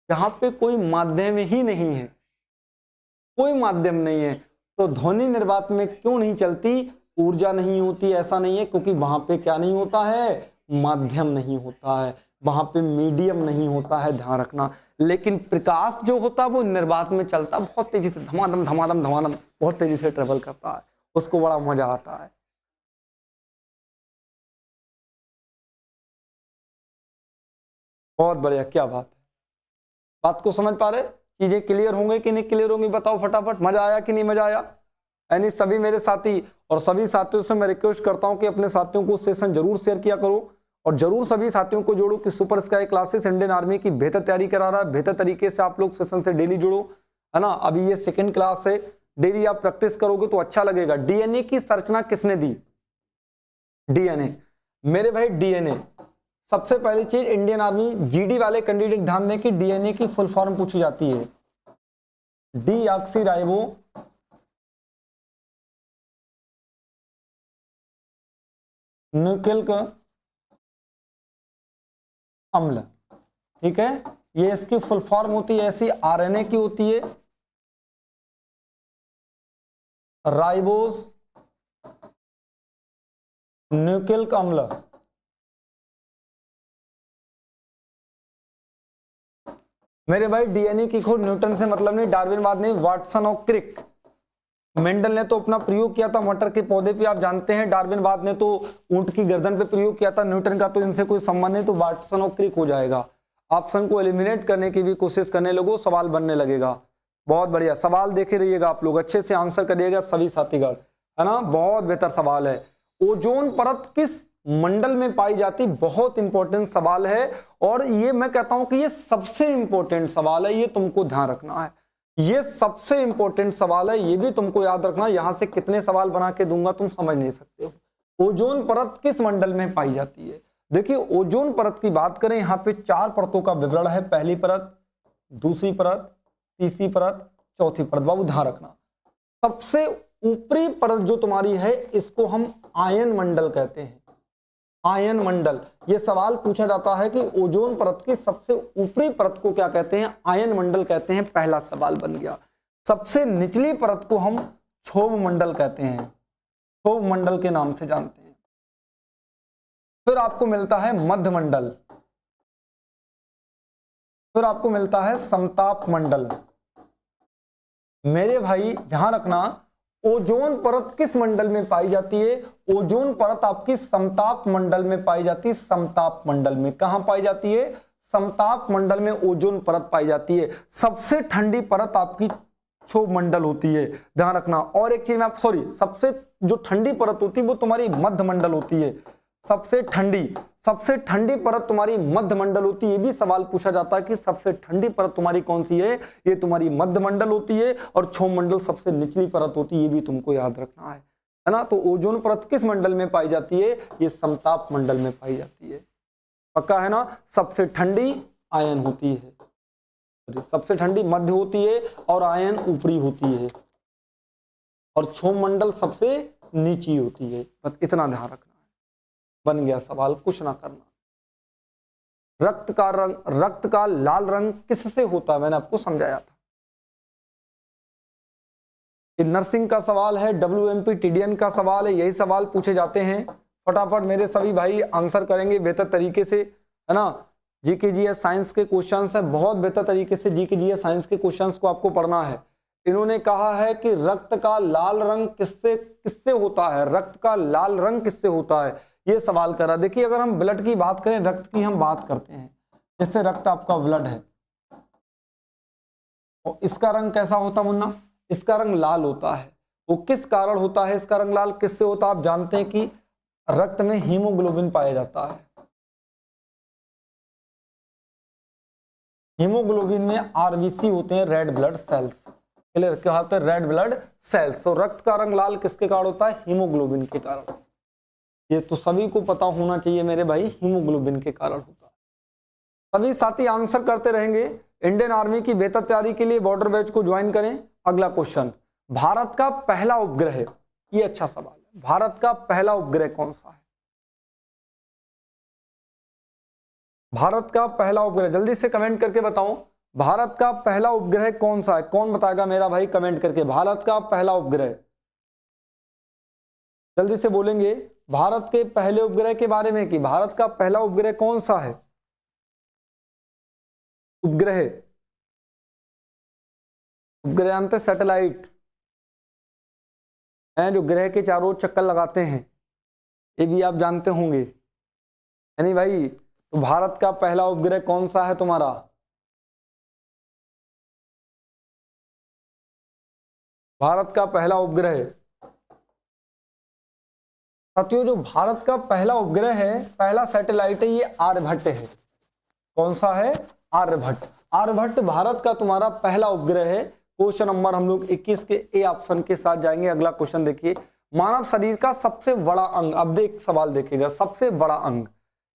Speaker 1: जहां पे कोई माध्यम ही नहीं है, कोई माध्यम नहीं है। तो ध्वनि निर्वात में क्यों नहीं चलती, ऊर्जा नहीं होती, ऐसा नहीं है, क्योंकि वहां पे क्या नहीं होता है, माध्यम नहीं होता है, वहां पे मीडियम नहीं होता है, ध्यान रखना। लेकिन प्रकाश जो होता है वो निर्वात में चलता है, बहुत तेजी से धमाधम धमाधम धमाधम बहुत तेजी से ट्रेवल करता है, उसको बड़ा मजा आता है। बहुत बढ़िया, क्या बात है, बात को समझ पा रहे, चीजें क्लियर होंगे कि नहीं क्लियर होंगी, बताओ फटाफट, मजा आया कि नहीं मजा आया। यानी सभी मेरे साथी और सभी साथियों से मैं रिक्वेस्ट करता हूं कि अपने साथियों को सेशन जरूर शेयर किया करो और जरूर सभी साथियों को जोड़ो कि super sky classes Indian army की बेहतर तैयारी करा रहा है, बेहतर तरीके से आप लोग सेशन से डेली जुड़ो, है ना। अभी ये सेकंड क्लास है, डेली आप प्रैक्टिस करोगे तो अच्छा लगेगा। डीएनए की संरचना किसने दी, डीएनए मेरे भाई, डीएनए सबसे पहली चीज, इंडियन आर्मी जीडी वाले कैंडिडेट ध्यान दें कि डीएनए की फुल फॉर्म पूछी जाती है, डीऑक्सीराइबो न्यूक्लिक अम्ल, ठीक है, ये इसकी फुल फॉर्म होती है, ऐसी आरएनए की होती है, राइबोस न्यूक्लिक अम्ल। मेरे भाई डीएनए की खोज न्यूटन से मतलब नहीं, डार्विनवाद नहीं, वाटसन और क्रिक। मेंडल ने तो अपना प्रयोग किया था मटर के पौधे पे, आप जानते हैं, डार्विनवाद ने तो ऊंट की गर्दन पे प्रयोग किया था, न्यूटन का तो इनसे कोई संबंध नहीं, तो वाटसन और क्रिक हो जाएगा। ऑप्शन को एलिमिनेट करने की भी कोशिश करने लगो, सवाल बनने लगेगा। बहुत बढ़िया, सवाल देखे रहिएगा आप लोग, अच्छे से आंसर करिएगा सभी साथीगण, है ना, बहुत बेहतर सवाल है। ओजोन परत किस मंडल में पाई जाती, बहुत इंपॉर्टेंट सवाल है, और ये मैं कहता हूं कि ये सबसे इंपॉर्टेंट सवाल है, ये तुमको ध्यान रखना है, ये सबसे इंपॉर्टेंट सवाल है, ये भी तुमको याद रखना। यहां से कितने सवाल बना के दूंगा तुम समझ नहीं सकते हो। ओजोन परत किस मंडल में पाई जाती है, देखिए ओजोन परत की बात करें, यहां पे 4 परतों का विवरण है, पहली परत, दूसरी परत, तीसरी परत, चौथी परत। बाबू ध्यान रखना, सबसे ऊपरी परत जो तुम्हारी है इसको हम आयन मंडल कहते हैं, आयन मंडल। यह सवाल पूछा जाता है कि ओजोन परत की सबसे ऊपरी परत को क्या कहते हैं, आयन मंडल कहते हैं, पहला सवाल बन गया। सबसे निचली परत को हम क्षोभ मंडल कहते हैं, क्षोभ मंडल के नाम से जानते हैं। फिर आपको मिलता है मध्य मंडल, फिर आपको मिलता है समताप मंडल। मेरे भाई ध्यान रखना, ओजोन परत किस मंडल में पाई जाती है, ओजोन परत आपकी समताप मंडल में पाई जाती है, समताप मंडल में। कहां पाई जाती है, समताप मंडल में ओजोन परत पाई जाती है। सबसे ठंडी परत आपकी क्षोभ मंडल होती है, ध्यान रखना। और एक चीज में आप सबसे जो ठंडी परत होती है वो तुम्हारी मध्य मंडल होती है, सबसे ठंडी परत तुम्हारी मध्य मंडल होती है। ये भी सवाल पूछा जाता है कि सबसे ठंडी परत तुम्हारी कौन सी है, ये तुम्हारी मध्य मंडल होती है, और क्षोभ मंडल सबसे निचली परत होती है, ये भी तुमको याद रखना है ना। तो ओजोन परत किस मंडल में पाई जाती है, ये समताप मंडल में पाई जाती है, पक्का है ना। सबसे ठंडी आयन होती है, सबसे ठंडी मध्य होती है और आयन ऊपरी होती है, और क्षोभ मंडल सबसे नीची होती है, बस इतना ध्यान रखना। बन गया सवाल, कुछ ना करना। रक्त का लाल रंग किससे होता है, मैंने आपको समझाया था। नर्सिंग का सवाल है, WMP TDN का सवाल है, यही सवाल पूछे जाते हैं। फटाफट मेरे सभी भाई आंसर करेंगे बेहतर तरीके से, है ना। GK GS साइंस के क्वेश्चंस है, बहुत बेहतर तरीके से GK GS साइंस के क्वेश्चंस को आपको पढ़ना है। इन्होंने कहा है कि रक्त का लाल रंग किससे किससे होता है, रक्त का लाल रंग किससे होता है, ये सवाल करा। देखिए अगर हम ब्लड की बात करें, रक्त की हम बात करते हैं, जैसे रक्त आपका ब्लड है और इसका रंग कैसा होता मुन्ना, इसका रंग लाल होता है। वो किस कारण होता है इसका रंग लाल, किससे होता है? आप जानते हैं कि रक्त में हीमोग्लोबिन पाया जाता है, हीमोग्लोबिन में आरबीसी होते हैं, रेड ब्लड सेल्स। क्लियर, क्या होता है? Red blood cells. तो रक्त का रंग लाल किसके कारण होता है? हीमोग्लोबिन के कारण। ये तो सभी को पता होना चाहिए मेरे भाई, हीमोग्लोबिन के कारण होता है। सभी साथी आंसर करते रहेंगे। इंडियन आर्मी की बेहतर तैयारी के लिए बॉर्डर बैच को ज्वाइन करें। अगला क्वेश्चन, भारत का पहला उपग्रह, ये अच्छा सवाल है, भारत का पहला उपग्रह कौन सा है? भारत का पहला उपग्रह जल्दी से कमेंट करके बताओ, भारत का पहला उपग्रह कौन सा है? कौन बताएगा मेरा भाई कमेंट करके, भारत का पहला उपग्रह। जल्दी से बोलेंगे भारत के पहले उपग्रह के बारे में कि भारत का पहला उपग्रह कौन सा है? उपग्रह, उपग्रह अंत सैटेलाइट हैं जो ग्रह के चारों ओर चक्कर लगाते हैं, ये भी आप जानते होंगे, यानी भाई तो भारत का पहला उपग्रह कौन सा है तुम्हारा? भारत का पहला उपग्रह साथियों, जो भारत का पहला उपग्रह है, पहला सैटेलाइट है, ये आर्यभट्ट है। कौन सा है? आर्यभट्ट। आर्यभट्ट भारत का तुम्हारा पहला उपग्रह है। क्वेश्चन नंबर हम लोग 21 के ए ऑप्शन के साथ जाएंगे। अगला क्वेश्चन देखिए, मानव शरीर का सबसे बड़ा अंग। अब देख सवाल देखिएगा, सबसे बड़ा अंग,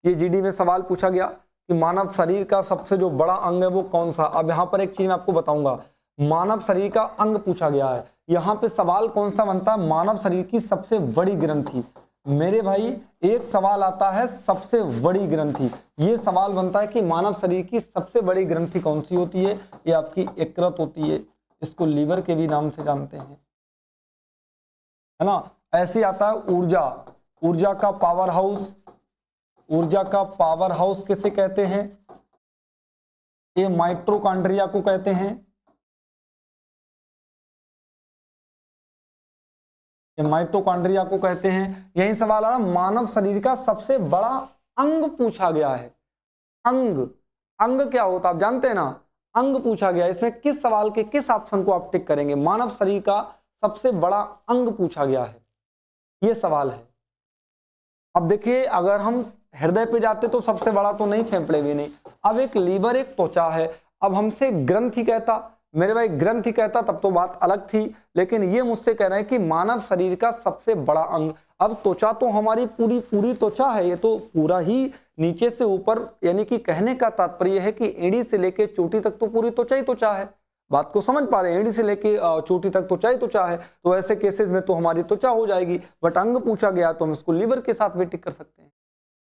Speaker 1: ये जीडी में सवाल पूछा गया कि मानव शरीर का सबसे जो बड़ा अंग है वो कौन सा। अब यहाँ पर एक चीज मैं आपको बताऊंगा, मानव शरीर का अंग पूछा गया है, यहाँ पे सवाल कौन सा बनता है? मानव शरीर की सबसे बड़ी ग्रंथि। मेरे भाई एक सवाल आता है सबसे बड़ी ग्रंथि, ये सवाल बनता है कि मानव शरीर की सबसे बड़ी ग्रंथि कौन सी होती है? ये आपकी यकृत होती है, इसको लीवर के भी नाम से जानते हैं, है ना। ऐसे आता है ऊर्जा, ऊर्जा का पावर हाउस, ऊर्जा का पावर हाउस किसे कहते हैं? ये माइटोकॉन्ड्रिया को कहते हैं, ये माइटोकॉन्ड्रिया को कहते हैं। यही सवाल आ रहा, मानव शरीर का सबसे बड़ा अंग पूछा गया है। अंग, अंग क्या होता है आप जानते हैं ना, अंग पूछा गया। इसमें किस सवाल के किस ऑप्शन को आप टिक करेंगे? मानव शरीर का सबसे बड़ा अंग पूछा गया है, ये सवाल है। अब देखिए अगर हम हृदय पे जाते तो सबसे बड़ा तो नहीं, फेफड़े भी नहीं। अब एक लीवर, एक त्वचा है। अब हमसे ग्रंथि कहता, मेरे भाई ग्रंथि कहता तब तो बात अलग थी, लेकिन ये मुझसे कह रहे हैं कि मानव शरीर का सबसे बड़ा अंग। अब त्वचा तो हमारी पूरी पूरी त्वचा है, ये तो पूरा ही नीचे से ऊपर, यानी कि कहने का तात्पर्य है कि एड़ी से लेके चोटी तक तो पूरी त्वचा ही त्वचा है। बात को समझ पा रहे हैं? एड़ी से लेके चोटी तक त्वचा ही त्वचा है, तो ऐसे केसेस में तो हमारी त्वचा हो जाएगी। बट अंग पूछा गया तो हम इसको लीवर के साथ भी टिक कर सकते हैं।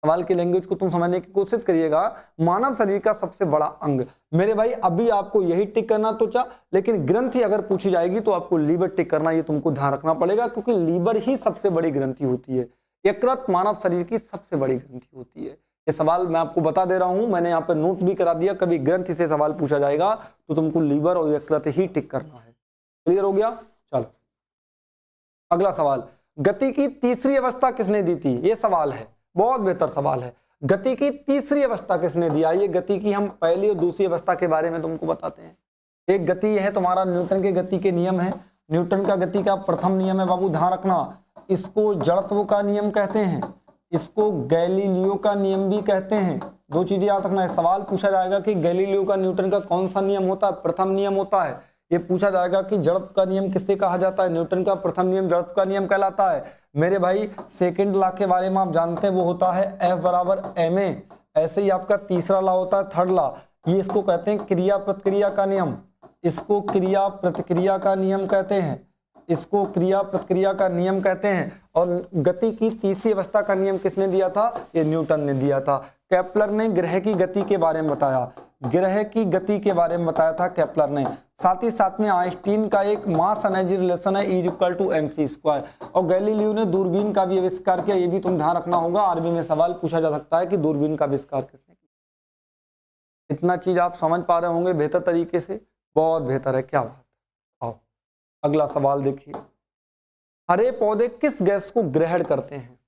Speaker 1: सवाल की लैंग्वेज को तुम समझने की कोशिश करिएगा। मानव शरीर का सबसे बड़ा अंग, मेरे भाई अभी आपको यही टिक करना त्वचा, लेकिन ग्रंथि अगर पूछी जाएगी तो आपको लीवर टिक करना, ये तुमको ध्यान रखना पड़ेगा, क्योंकि लीवर ही सबसे बड़ी ग्रंथि होती है। यकृत मानव शरीर की सबसे बड़ी ग्रंथि होती है। ये सवाल मैं आपको बता दे रहा हूं, मैंने यहाँ पर नोट भी करा दिया, कभी ग्रंथि से सवाल पूछा जाएगा तो तुमको लीवर और यकृत ही टिक करना है। क्लियर हो गया? चलो अगला सवाल, गति की तीसरी अवस्था किसने दी थी? ये सवाल है, बहुत बेहतर सवाल है। गति की तीसरी अवस्था किसने दिया? ये गति की हम पहली और दूसरी अवस्था के बारे में तुमको बताते हैं। एक गति है तुम्हारा न्यूटन के गति के नियम है। न्यूटन का गति का प्रथम नियम है बाबू, ध्यान रखना, इसको जड़त्व का नियम कहते हैं, इसको गैलीलियो का नियम भी कहते हैं। दो चीजें याद रखना है, सवाल पूछा जाएगा कि गैलीलियो का न्यूटन का कौन सा नियम होता है? प्रथम नियम होता है। ये पूछा जाएगा कि जड़त्व का नियम किससे कहा जाता है? न्यूटन का प्रथम नियम जड़त्व का नियम कहलाता है। मेरे भाई सेकंड लॉ के बारे में आप जानते हैं, वो होता है F बराबर ma। ऐसे ही आपका तीसरा लॉ होता है थर्ड लॉ, ये इसको कहते हैं क्रिया प्रतिक्रिया का नियम, इसको क्रिया प्रतिक्रिया का नियम कहते हैं, इसको क्रिया प्रतिक्रिया का नियम कहते हैं। और गति की तीसरी अवस्था का नियम किसने दिया था? ये न्यूटन ने दिया था। केपलर ने ग्रह की गति के बारे में बताया, ग्रह की गति के बारे में बताया था केपलर ने। साथ ही साथ में आइंस्टीन का एक मास एनर्जी रिलेशन है E=mc²। और गैलीलियो ने दूरबीन का भी आविष्कार किया, ये भी तुम ध्यान रखना होगा, आर्मी में सवाल पूछा जा सकता है कि दूरबीन का आविष्कार किसने किया। इतना चीज आप समझ पा रहे होंगे बेहतर तरीके से, बहुत बेहतर है, क्या बात। आओ अगला सवाल देखिए, हरे पौधे किस गैस को ग्रहण करते हैं?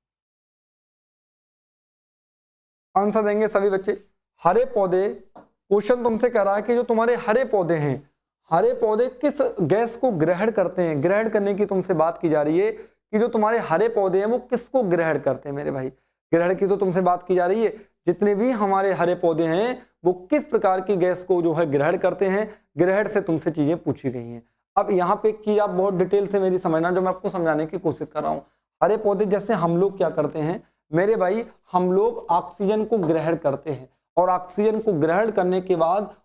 Speaker 1: आंसर देंगे सभी बच्चे। हरे पौधे, क्वेश्चन तुमसे कह रहा है कि जो तुम्हारे हरे पौधे हैं, हरे पौधे किस गैस को ग्रहण करते हैं? ग्रहण करने की तुमसे बात की जा रही है कि जो तुम्हारे हरे पौधे हैं वो किसको ग्रहण करते हैं मेरे भाई? ग्रहण की तो तुमसे बात की जा रही है। जितने भी हमारे हरे पौधे हैं वो किस प्रकार की गैस को जो है ग्रहण करते हैं, ग्रहण से तुमसे चीजें पूछी गई हैं। अब यहाँ पे एक चीज आप बहुत डिटेल से मेरी समझना, जो मैं आपको समझाने की कोशिश कर रहा हूँ। हरे पौधे जैसे हम लोग क्या करते हैं मेरे भाई, हम लोग ऑक्सीजन को ग्रहण करते हैं और ऑक्सीजन को ग्रहण करने के बाद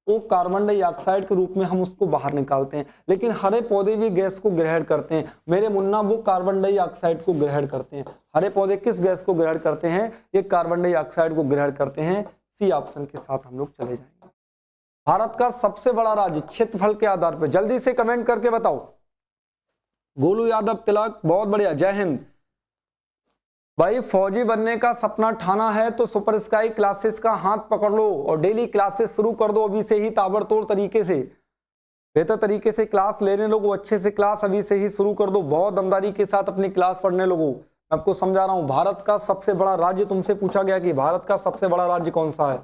Speaker 1: वो कार्बन डाइऑक्साइड के रूप में हम उसको बाहर निकालते हैं। लेकिन हरे पौधे भी गैस को ग्रहण करते हैं मेरे मुन्ना, वो कार्बन डाइऑक्साइड को ग्रहण करते हैं। हरे पौधे किस गैस को ग्रहण करते हैं? ये कार्बन डाइऑक्साइड को ग्रहण करते हैं। सी ऑप्शन के साथ हम लोग चले जाएंगे। भारत का सबसे बड़ा राज्य क्षेत्रफल के आधार पर, जल्दी से कमेंट करके बताओ। गोलू यादव तिलक, बहुत बढ़िया, जय हिंद भाई। फौजी बनने का सपना ठाना है तो सुपर स्काई क्लासेस का हाथ पकड़ लो और डेली क्लासेस शुरू कर दो अभी से ही, ताबड़तोड़ तरीके से, बेहतर तरीके से क्लास लेने लोगों, अच्छे से क्लास अभी से ही शुरू कर दो, बहुत दमदारी के साथ अपनी क्लास पढ़ने लोगों। मैं आपको समझा रहा हूं, भारत का सबसे बड़ा राज्य, तुमसे पूछा गया कि भारत का सबसे बड़ा राज्य कौन सा है?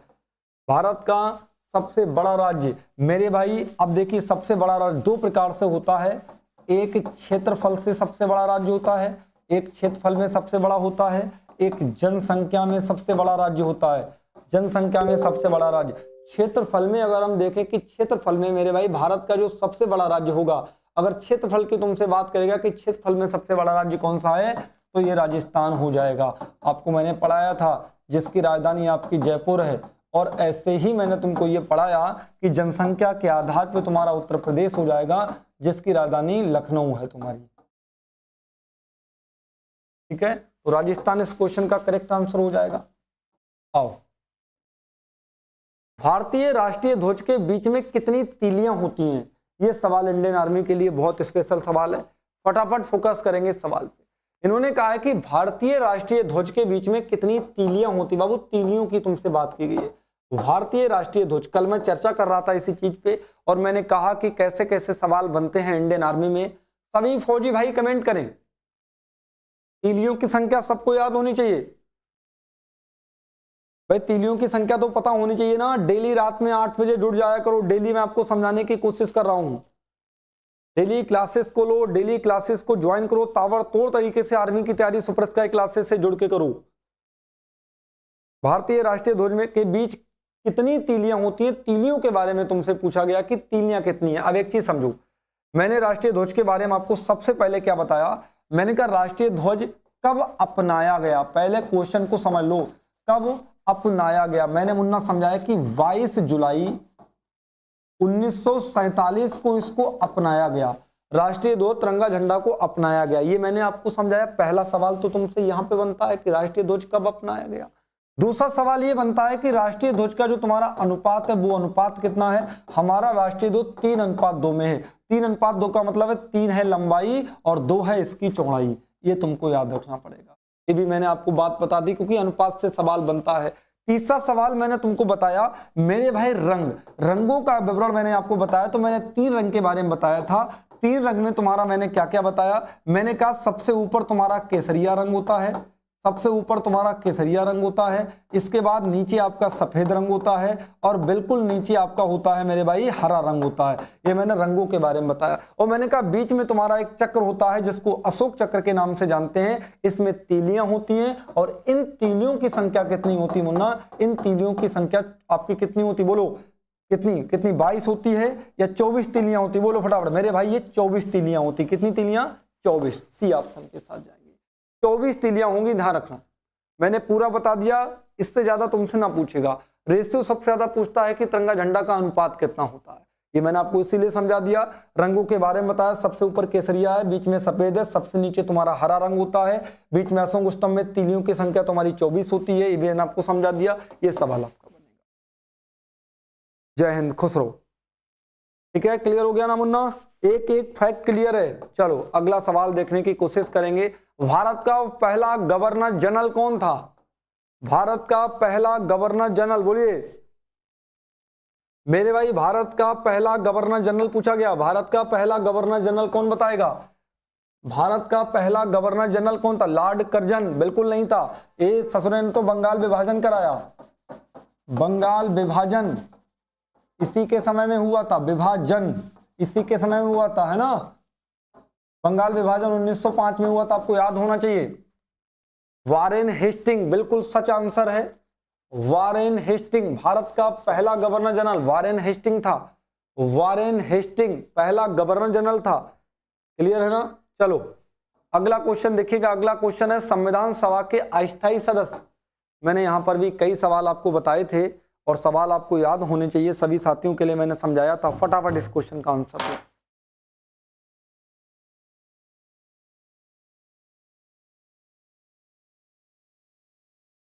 Speaker 1: भारत का सबसे बड़ा राज्य मेरे भाई, अब देखिए सबसे बड़ा राज्य दो प्रकार से होता है। एक क्षेत्रफल से सबसे बड़ा राज्य होता है, एक क्षेत्रफल में सबसे बड़ा होता है, एक जनसंख्या में सबसे बड़ा राज्य होता है। जनसंख्या में सबसे बड़ा राज्य, क्षेत्रफल में अगर हम देखें कि क्षेत्रफल में मेरे भाई भारत का जो सबसे बड़ा राज्य होगा, अगर क्षेत्रफल की तुमसे बात करेगा कि क्षेत्रफल में सबसे बड़ा राज्य कौन सा है, तो ये राजस्थान हो जाएगा। आपको मैंने पढ़ाया था जिसकी राजधानी आपकी जयपुर है, और ऐसे ही मैंने तुमको ये पढ़ाया कि जनसंख्या के आधार पर तुम्हारा उत्तर प्रदेश हो जाएगा जिसकी राजधानी लखनऊ है तुम्हारी। ठीक है, तो राजस्थान इस क्वेश्चन का करेक्ट आंसर हो जाएगा। आओ, भारतीय राष्ट्रीय ध्वज के बीच में कितनी तीलियां होती हैं? ये सवाल इंडियन आर्मी के लिए बहुत स्पेशल सवाल है, फटाफट फोकस करेंगे इस सवाल पे। इन्होंने कहा है कि भारतीय राष्ट्रीय ध्वज के बीच में कितनी तीलियां होती? बाबू तीलियों की तुमसे बात की गई है। भारतीय राष्ट्रीय ध्वज, कल मैं चर्चा कर रहा था इसी चीज पे और मैंने कहा कि कैसे कैसे सवाल बनते हैं इंडियन आर्मी में। सभी फौजी भाई कमेंट करें, तीलियों की संख्या सबको याद होनी चाहिए भाई, तीलियों की संख्या तो पता होनी चाहिए ना। डेली रात में 8 बजे जुड़ जाया करो, डेली मैं आपको समझाने की कोशिश कर रहा हूं। डेली क्लासेस को लो, डेली क्लासेस को ज्वाइन करो, ताबड़तोड़ तरीके से आर्मी की तैयारी सुपर स्काई क्लासेस से जुड़ के करो। भारतीय राष्ट्रीय ध्वज में के बीच कितनी तीलियां होती हैं? तीलियों के बारे में तुमसे पूछा गया कि तीलियां कितनी है। अब एक चीज समझो, मैंने राष्ट्रीय ध्वज के बारे में आपको सबसे पहले क्या बताया? मैंने कहा राष्ट्रीय ध्वज कब अपनाया गया? पहले क्वेश्चन को समझ लो, कब अपनाया गया? मैंने मुन्ना समझाया कि 22 जुलाई 1947 को इसको अपनाया गया, राष्ट्रीय ध्वज तिरंगा झंडा को अपनाया गया। ये मैंने आपको समझाया। पहला सवाल तो तुमसे यहां पे बनता है कि राष्ट्रीय ध्वज कब अपनाया गया। दूसरा सवाल ये बनता है कि राष्ट्रीय ध्वज का जो तुम्हारा अनुपात है वो अनुपात कितना है? हमारा राष्ट्रीय ध्वज 3:2 में है। 3:2 का मतलब है 3 है लंबाई और 2 है इसकी चौड़ाई। ये तुमको याद रखना पड़ेगा। ये भी मैंने आपको बात बता दी क्योंकि अनुपात से सवाल बनता है। तीसरा सवाल मैंने तुमको बताया मेरे भाई रंगों का विवरण मैंने आपको बताया, तो मैंने 3 रंग के बारे में बताया था। 3 रंग में तुम्हारा मैंने क्या क्या बताया? मैंने कहा सबसे ऊपर तुम्हारा केसरिया रंग होता है, सबसे ऊपर तुम्हारा केसरिया रंग होता है, इसके बाद नीचे आपका सफेद रंग होता है और बिल्कुल नीचे आपका होता है मेरे भाई हरा रंग होता है। ये मैंने रंगों के बारे में बताया। और मैंने कहा बीच में तुम्हारा एक चक्र होता है जिसको अशोक चक्र के नाम से जानते हैं। इसमें तीलियां होती हैं और इन तीलियों की संख्या कितनी होती मुन्ना? इन तीलियों की संख्या आपकी कितनी होती? बोलो कितनी? 22 होती है या 24 तीलियां होती? बोलो फटाफट मेरे भाई। ये 24 तीलियां होती। कितनी तीलियां? 24। सी ऑप्शन के साथ जाएंगे। 24 तीलियां होंगी, ध्यान रखना। मैंने पूरा बता दिया, इससे ज्यादा तुमसे ना पूछेगा। रेशियो सबसे ज्यादा पूछता है कि तिरंगा झंडा का अनुपात कितना होता है। ये मैंने आपको इसीलिए समझा दिया। रंगों के बारे में बताया, सबसे ऊपर केसरिया है, बीच में सफेद है, सबसे नीचे तुम्हारा हरा रंग होता है, बीच में अशोक स्तंभ में तीलियों की संख्या तुम्हारी 24 होती है। ये मैंने आपको समझा दिया। ये सवाल आपका बनेगा। जय हिंद, खुश रहो। ठीक है, क्लियर हो गया ना मुन्ना? एक एक फैक्ट क्लियर है। चलो अगला सवाल देखने की कोशिश करेंगे। भारत का पहला गवर्नर जनरल कौन था? भारत का पहला गवर्नर जनरल बोलिए मेरे भाई भारत का पहला गवर्नर जनरल पूछा गया, भारत का पहला गवर्नर जनरल कौन बताएगा? भारत का पहला गवर्नर जनरल कौन था? Lord Curzon? बिल्कुल नहीं था। ए ससुरे ने तो बंगाल विभाजन कराया, बंगाल विभाजन इसी के समय में हुआ था, विभाजन इसी के समय में हुआ था, है ना। बंगाल विभाजन 1905 में हुआ था, आपको याद होना चाहिए। वारेन हेस्टिंग बिल्कुल सच आंसर है, वारेन हेस्टिंग भारत का पहला गवर्नर जनरल वारेन हेस्टिंग था, वारेन हेस्टिंग पहला गवर्नर जनरल था। क्लियर है ना। चलो अगला क्वेश्चन देखिएगा, अगला क्वेश्चन है संविधान सभा के अस्थायी सदस्य। मैंने यहां पर भी कई सवाल आपको बताए थे और सवाल आपको याद होने चाहिए, सभी साथियों के लिए मैंने समझाया था। फटाफट इस क्वेश्चन का आंसर दो।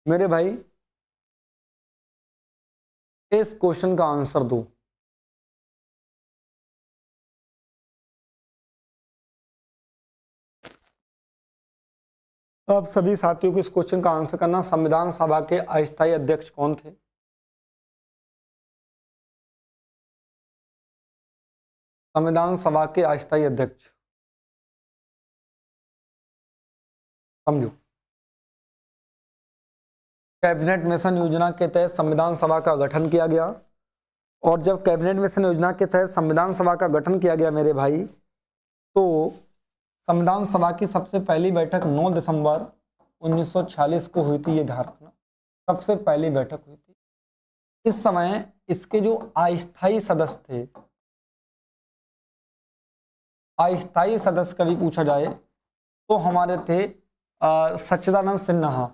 Speaker 1: मेरे भाई इस क्वेश्चन का आंसर दो। अब सभी साथियों को इस क्वेश्चन का आंसर करना। संविधान सभा के अस्थायी अध्यक्ष कौन थे? संविधान सभा के अस्थायी अध्यक्ष समझो। कैबिनेट मिशन योजना के तहत संविधान सभा का गठन किया गया, और जब कैबिनेट मिशन योजना के तहत संविधान सभा का गठन किया गया मेरे भाई, तो संविधान सभा की सबसे पहली बैठक 9 दिसंबर 1946 को हुई थी, ये ध्यान रखना, सबसे पहली बैठक हुई थी। इस समय इसके जो अस्थायी सदस्य थे, अस्थायी सदस्य कभी पूछा जाए तो हमारे थे सच्चिदानंद सिन्हा,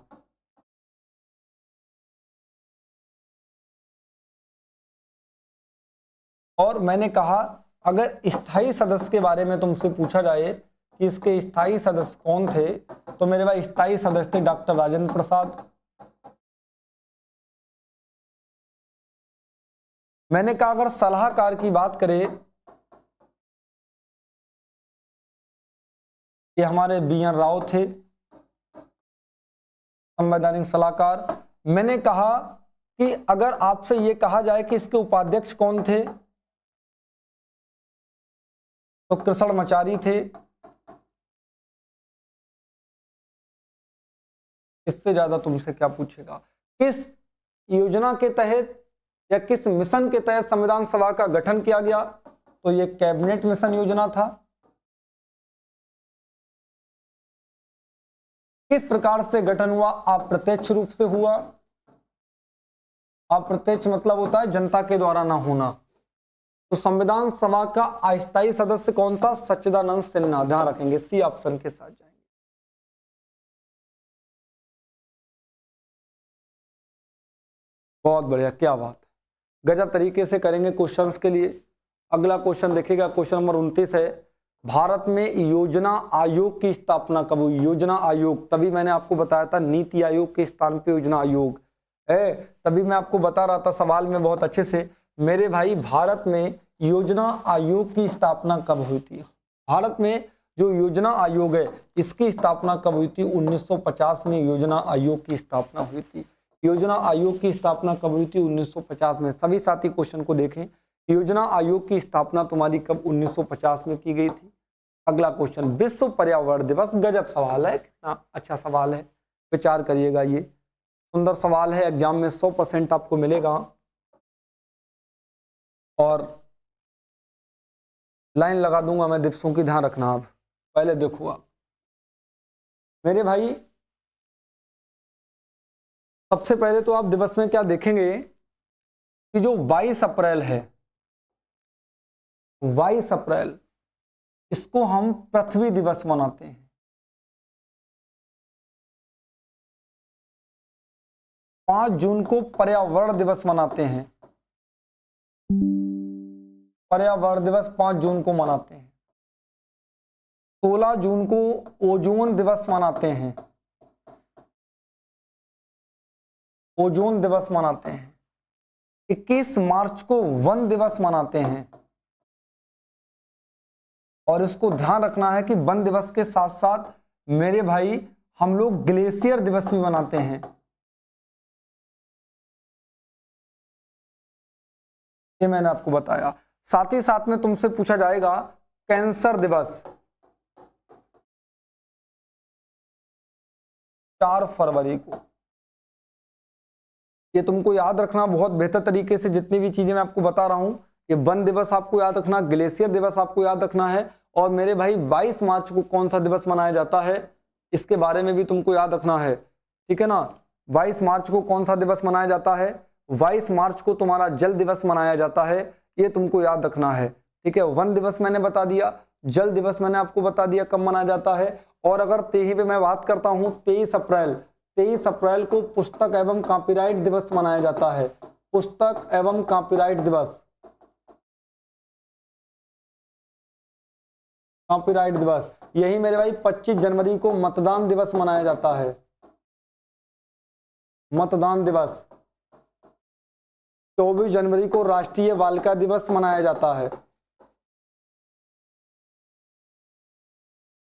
Speaker 1: और मैंने कहा अगर स्थायी सदस्य के बारे में तुमसे पूछा जाए कि इसके स्थायी सदस्य कौन थे, तो मेरे भाई स्थायी सदस्य थे डॉक्टर राजेंद्र प्रसाद। मैंने कहा अगर सलाहकार की बात करें कि हमारे बी.एन. राव थे संवैधानिक सलाहकार। मैंने कहा कि अगर आपसे यह कहा जाए कि इसके उपाध्यक्ष कौन थे, तो कृष्णमाचारी थे। इससे ज्यादा तुमसे क्या पूछेगा? किस योजना के तहत या किस मिशन के तहत संविधान सभा का गठन किया गया? तो यह कैबिनेट मिशन योजना था। किस प्रकार से गठन हुआ? अप्रत्यक्ष रूप से हुआ। अप्रत्यक्ष मतलब होता है जनता के द्वारा ना होना। तो संविधान सभा का अस्थायी सदस्य कौन था? सच्चिदानंद सिन्हा। ध्यान रखेंगे, सी ऑप्शन के साथ जाएंगे। बहुत बढ़िया, क्या बात, गजब तरीके से करेंगे क्वेश्चंस के लिए। अगला क्वेश्चन देखिएगा, क्वेश्चन नंबर 29 है, भारत में योजना आयोग की स्थापना कब हुई? योजना आयोग, तभी मैंने आपको बताया था नीति आयोग के स्थान पे योजना आयोग है, तभी मैं आपको बता रहा था सवाल में बहुत अच्छे से। मेरे भाई भारत में योजना आयोग की स्थापना कब हुई थी? भारत में जो योजना आयोग है इसकी स्थापना कब हुई थी? 1950 में योजना आयोग की स्थापना हुई थी। योजना आयोग की स्थापना कब हुई थी? 1950 में। सभी साथी क्वेश्चन को देखें, योजना आयोग की स्थापना तुम्हारी कब 1950 में की गई थी। अगला क्वेश्चन, विश्व पर्यावरण दिवस। गजब सवाल है, कितना अच्छा सवाल है, विचार करिएगा, ये सुंदर सवाल है, एग्जाम में 100% आपको मिलेगा। और लाइन लगा दूंगा मैं दिवसों की, ध्यान रखना। आप पहले देखो, आप मेरे भाई सबसे पहले तो आप दिवस में क्या देखेंगे कि जो 22 अप्रैल है, 22 अप्रैल, इसको हम पृथ्वी दिवस मनाते हैं। 5 जून को पर्यावरण दिवस मनाते हैं, पर्यावरण दिवस 5 जून को मनाते हैं। 16 जून को ओजोन दिवस मनाते हैं, ओजोन दिवस मनाते हैं। 21 मार्च को वन दिवस मनाते हैं, और इसको ध्यान रखना है कि वन दिवस के साथ साथ मेरे भाई हम लोग ग्लेशियर दिवस भी मनाते हैं। ये मैंने आपको बताया। साथ ही साथ में तुमसे पूछा जाएगा कैंसर दिवस 4 फरवरी को। ये तुमको याद रखना बहुत बेहतर तरीके से, जितनी भी चीजें मैं आपको बता रहा हूं। ये वन दिवस आपको याद रखना, ग्लेशियर दिवस आपको याद रखना है, और मेरे भाई 22 मार्च को कौन सा दिवस मनाया जाता है इसके बारे में भी तुमको याद रखना है, ठीक है ना। 22 मार्च को कौन सा दिवस मनाया जाता है? 22 मार्च को तुम्हारा जल दिवस मनाया जाता है, ये तुमको याद रखना है, ठीक है। वन दिवस मैंने बता दिया, जल दिवस मैंने आपको बता दिया कब मनाया जाता है। और अगर तेही पे मैं बात करता हूं, 23 अप्रैल को पुस्तक एवं कॉपीराइट दिवस मनाया जाता है। पुस्तक एवं कॉपीराइट दिवस, कॉपीराइट दिवस। यही मेरे भाई 25 जनवरी को मतदान दिवस मनाया जाता है, मतदान दिवस। 24 जनवरी को राष्ट्रीय बालिका दिवस मनाया जाता है।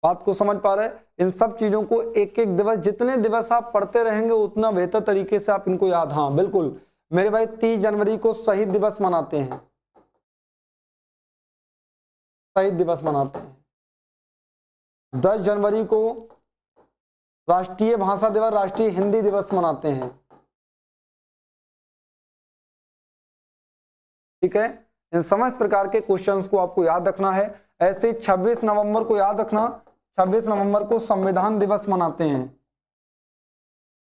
Speaker 1: बात को समझ पा रहे हैं? इन सब चीजों को एक एक दिवस, जितने दिवस आप पढ़ते रहेंगे उतना बेहतर तरीके से आप इनको याद, हाँ बिल्कुल मेरे भाई 30 जनवरी को शहीद दिवस मनाते हैं, शहीद दिवस मनाते हैं। 10 जनवरी को राष्ट्रीय भाषा दिवस, राष्ट्रीय हिंदी दिवस मनाते हैं, ठीक है। इन समस्त प्रकार के क्वेश्चंस को आपको याद रखना है। ऐसे 26 नवंबर को याद रखना, 26 नवंबर को संविधान दिवस मनाते हैं,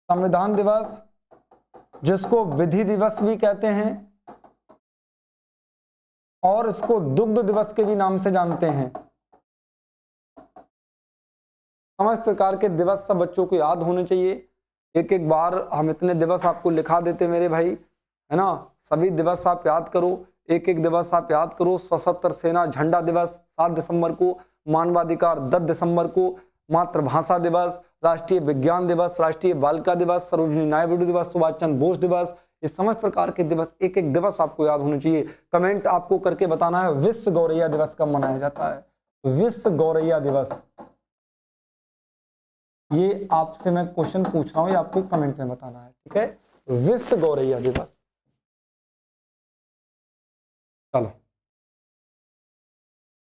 Speaker 1: संविधान दिवस, जिसको विधि दिवस भी कहते हैं और इसको दुग्ध दिवस के भी नाम से जानते हैं। समस्त प्रकार के दिवस सब बच्चों को याद होने चाहिए। एक एक बार हम इतने दिवस आपको लिखा देते मेरे भाई, है ना। सभी दिवस आप याद करो, एक एक दिवस आप याद करो। सशस्त्र सेना झंडा दिवस 7 दिसंबर को, मानवाधिकार 10 दिसंबर को, मातृभाषा दिवस, राष्ट्रीय विज्ञान दिवस, राष्ट्रीय बालिका दिवस, सरोजिनी नायडू दिवस, सुभाष चंद्र बोस दिवस। ये समस्त प्रकार के दिवस, एक एक दिवस आपको याद होने चाहिए। कमेंट आपको करके बताना है विश्व गौरैया दिवस कब मनाया जाता है। विश्व गौरैया दिवस, ये आपसे मैं क्वेश्चन पूछ रहा हूं, ये आपको कमेंट में बताना है, ठीक है। विश्व गौरैया दिवस। चलो,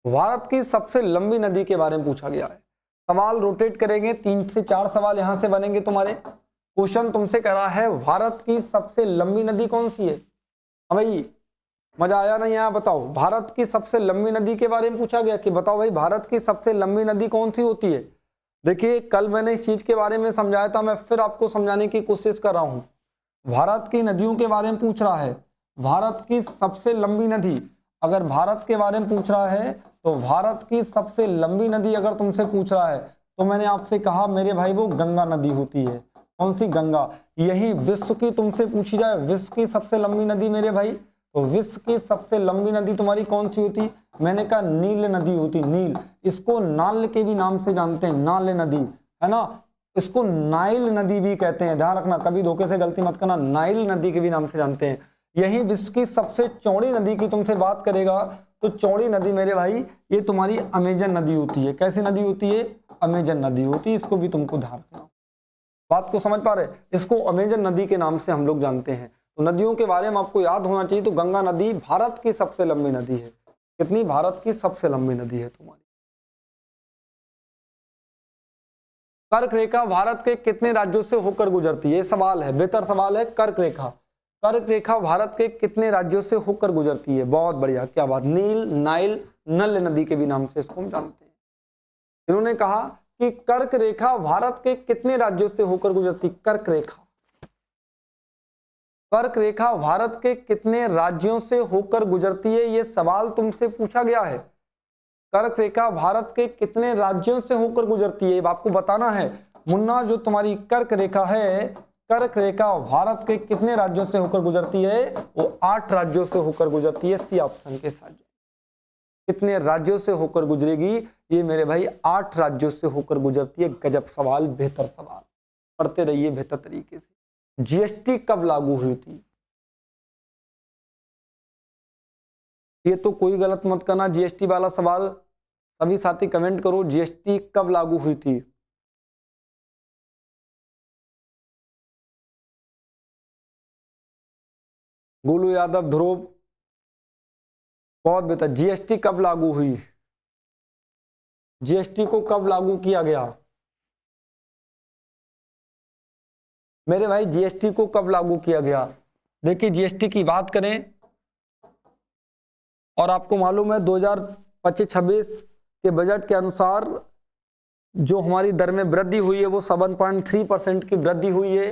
Speaker 1: भारत की सबसे लंबी नदी के बारे में पूछा गया है। सवाल रोटेट करेंगे, 3 से 4 सवाल यहां से बनेंगे तुम्हारे। क्वेश्चन तुमसे कह रहा है भारत की सबसे लंबी नदी कौन सी है। हाँ भाई, मजा आया नहीं आया बताओ। भारत की सबसे लंबी नदी के बारे में पूछा गया कि बताओ भाई भारत की सबसे लंबी नदी कौन सी होती है। देखिए, कल मैंने इस चीज के बारे में समझाया था, मैं फिर आपको समझाने की कोशिश कर रहा हूं। भारत की नदियों के बारे में पूछ रहा है, भारत की सबसे लंबी नदी। अगर भारत के बारे में पूछ रहा है तो भारत की सबसे लंबी नदी अगर तुमसे पूछ रहा है तो मैंने आपसे कहा मेरे भाई वो गंगा नदी होती है। कौन सी? गंगा। यही विश्व की तुमसे पूछी जाए, विश्व की सबसे लंबी नदी मेरे भाई, तो विश्व की सबसे लंबी नदी तुम्हारी कौन सी होती? मैंने कहा नील नदी होती, नील। इसको नाल के भी नाम से जानते हैं, नाल नदी, है ना। इसको नाइल नदी भी कहते हैं, ध्यान रखना, कभी धोखे से गलती मत करना, नाइल नदी के भी नाम से जानते हैं। यही विश्व की सबसे चौड़ी नदी की तुमसे बात करेगा तो चौड़ी नदी मेरे भाई ये तुम्हारी अमेजन नदी होती है। कैसी नदी होती है? अमेजन नदी होती है। इसको भी तुमको ध्यान रखना। बात को समझ पा रहे? इसको अमेजन नदी के नाम से हम लोग जानते हैं। तो नदियों के बारे में आपको याद होना चाहिए। तो गंगा नदी भारत की सबसे लंबी नदी है। कितनी? भारत की सबसे लंबी नदी है तुम्हारी। कर्क रेखा भारत के कितने राज्यों से होकर गुजरती है? सवाल है, बेहतर सवाल है। कर्क रेखा, कर्क रेखा भारत के कितने राज्यों से होकर गुजरती है? बहुत बढ़िया, क्या बात। नील, नाइल, नल नदी के भी नाम से इसको हम जानते हैं। इन्होंने कहा कि कर्क रेखा भारत के कितने राज्यों से होकर गुजरती? कर्क रेखा, कर्क रेखा भारत के कितने राज्यों से होकर गुजरती है? यह सवाल तुमसे पूछा गया है। कर्क रेखा भारत के कितने राज्यों से होकर गुजरती है, आपको बताना है। मुन्ना, जो तुम्हारी कर्क रेखा है, कर्क रेखा भारत के कितने राज्यों से होकर गुजरती है? वो 8 राज्यों से होकर गुजरती है। सी ऑप्शन के साथ कितने राज्यों से होकर गुजरेगी? ये मेरे भाई 8 राज्यों से होकर गुजरती है। गजब सवाल, बेहतर सवाल, पढ़ते रहिए बेहतर तरीके से। जीएसटी कब लागू हुई थी? ये तो कोई गलत मत करना, जीएसटी वाला सवाल। सभी साथी कमेंट करो, जीएसटी कब लागू हुई थी? गोलू यादव, ध्रुव, बहुत बेहतर। जीएसटी कब लागू हुई? जीएसटी को कब लागू किया गया मेरे भाई? जीएसटी को कब लागू किया गया? देखिए जीएसटी की बात करें और आपको मालूम है 2025-26 के बजट के अनुसार जो हमारी दर में वृद्धि हुई है वो 7.3% की वृद्धि हुई है।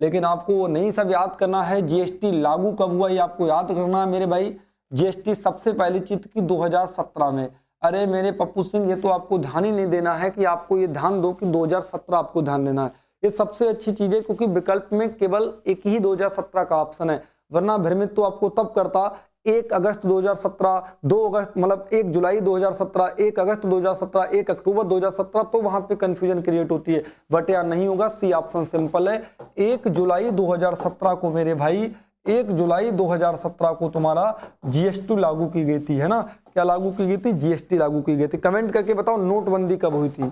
Speaker 1: लेकिन आपको वो नहीं सब याद करना है जीएसटी लागू कब हुआ, ये आपको याद करना है मेरे भाई। जीएसटी सबसे पहली चीज की 2017 में। अरे मेरे पप्पू सिंह, ये तो आपको ध्यान ही नहीं देना है कि आपको ये ध्यान दो कि 2017 आपको ध्यान देना है। ये सबसे अच्छी चीज है क्योंकि विकल्प में केवल एक ही 2017 का ऑप्शन है, वरना भ्रमित तो आपको तब करता 1 अगस्त 2017, 2 अगस्त मतलब 1 जुलाई 2017, 1 अगस्त 2017, 1 अक्टूबर 2017, तो वहां पे कंफ्यूजन क्रिएट होती है। बट यार नहीं होगा, सी ऑप्शन सिंपल है। 1 जुलाई 2017 को मेरे भाई, 1 जुलाई 2017 को तुम्हारा जीएसटी लागू की गई थी, है ना? क्या लागू की गई थी? जीएसटी लागू की गई थी। कमेंट करके बताओ नोटबंदी कब हुई थी?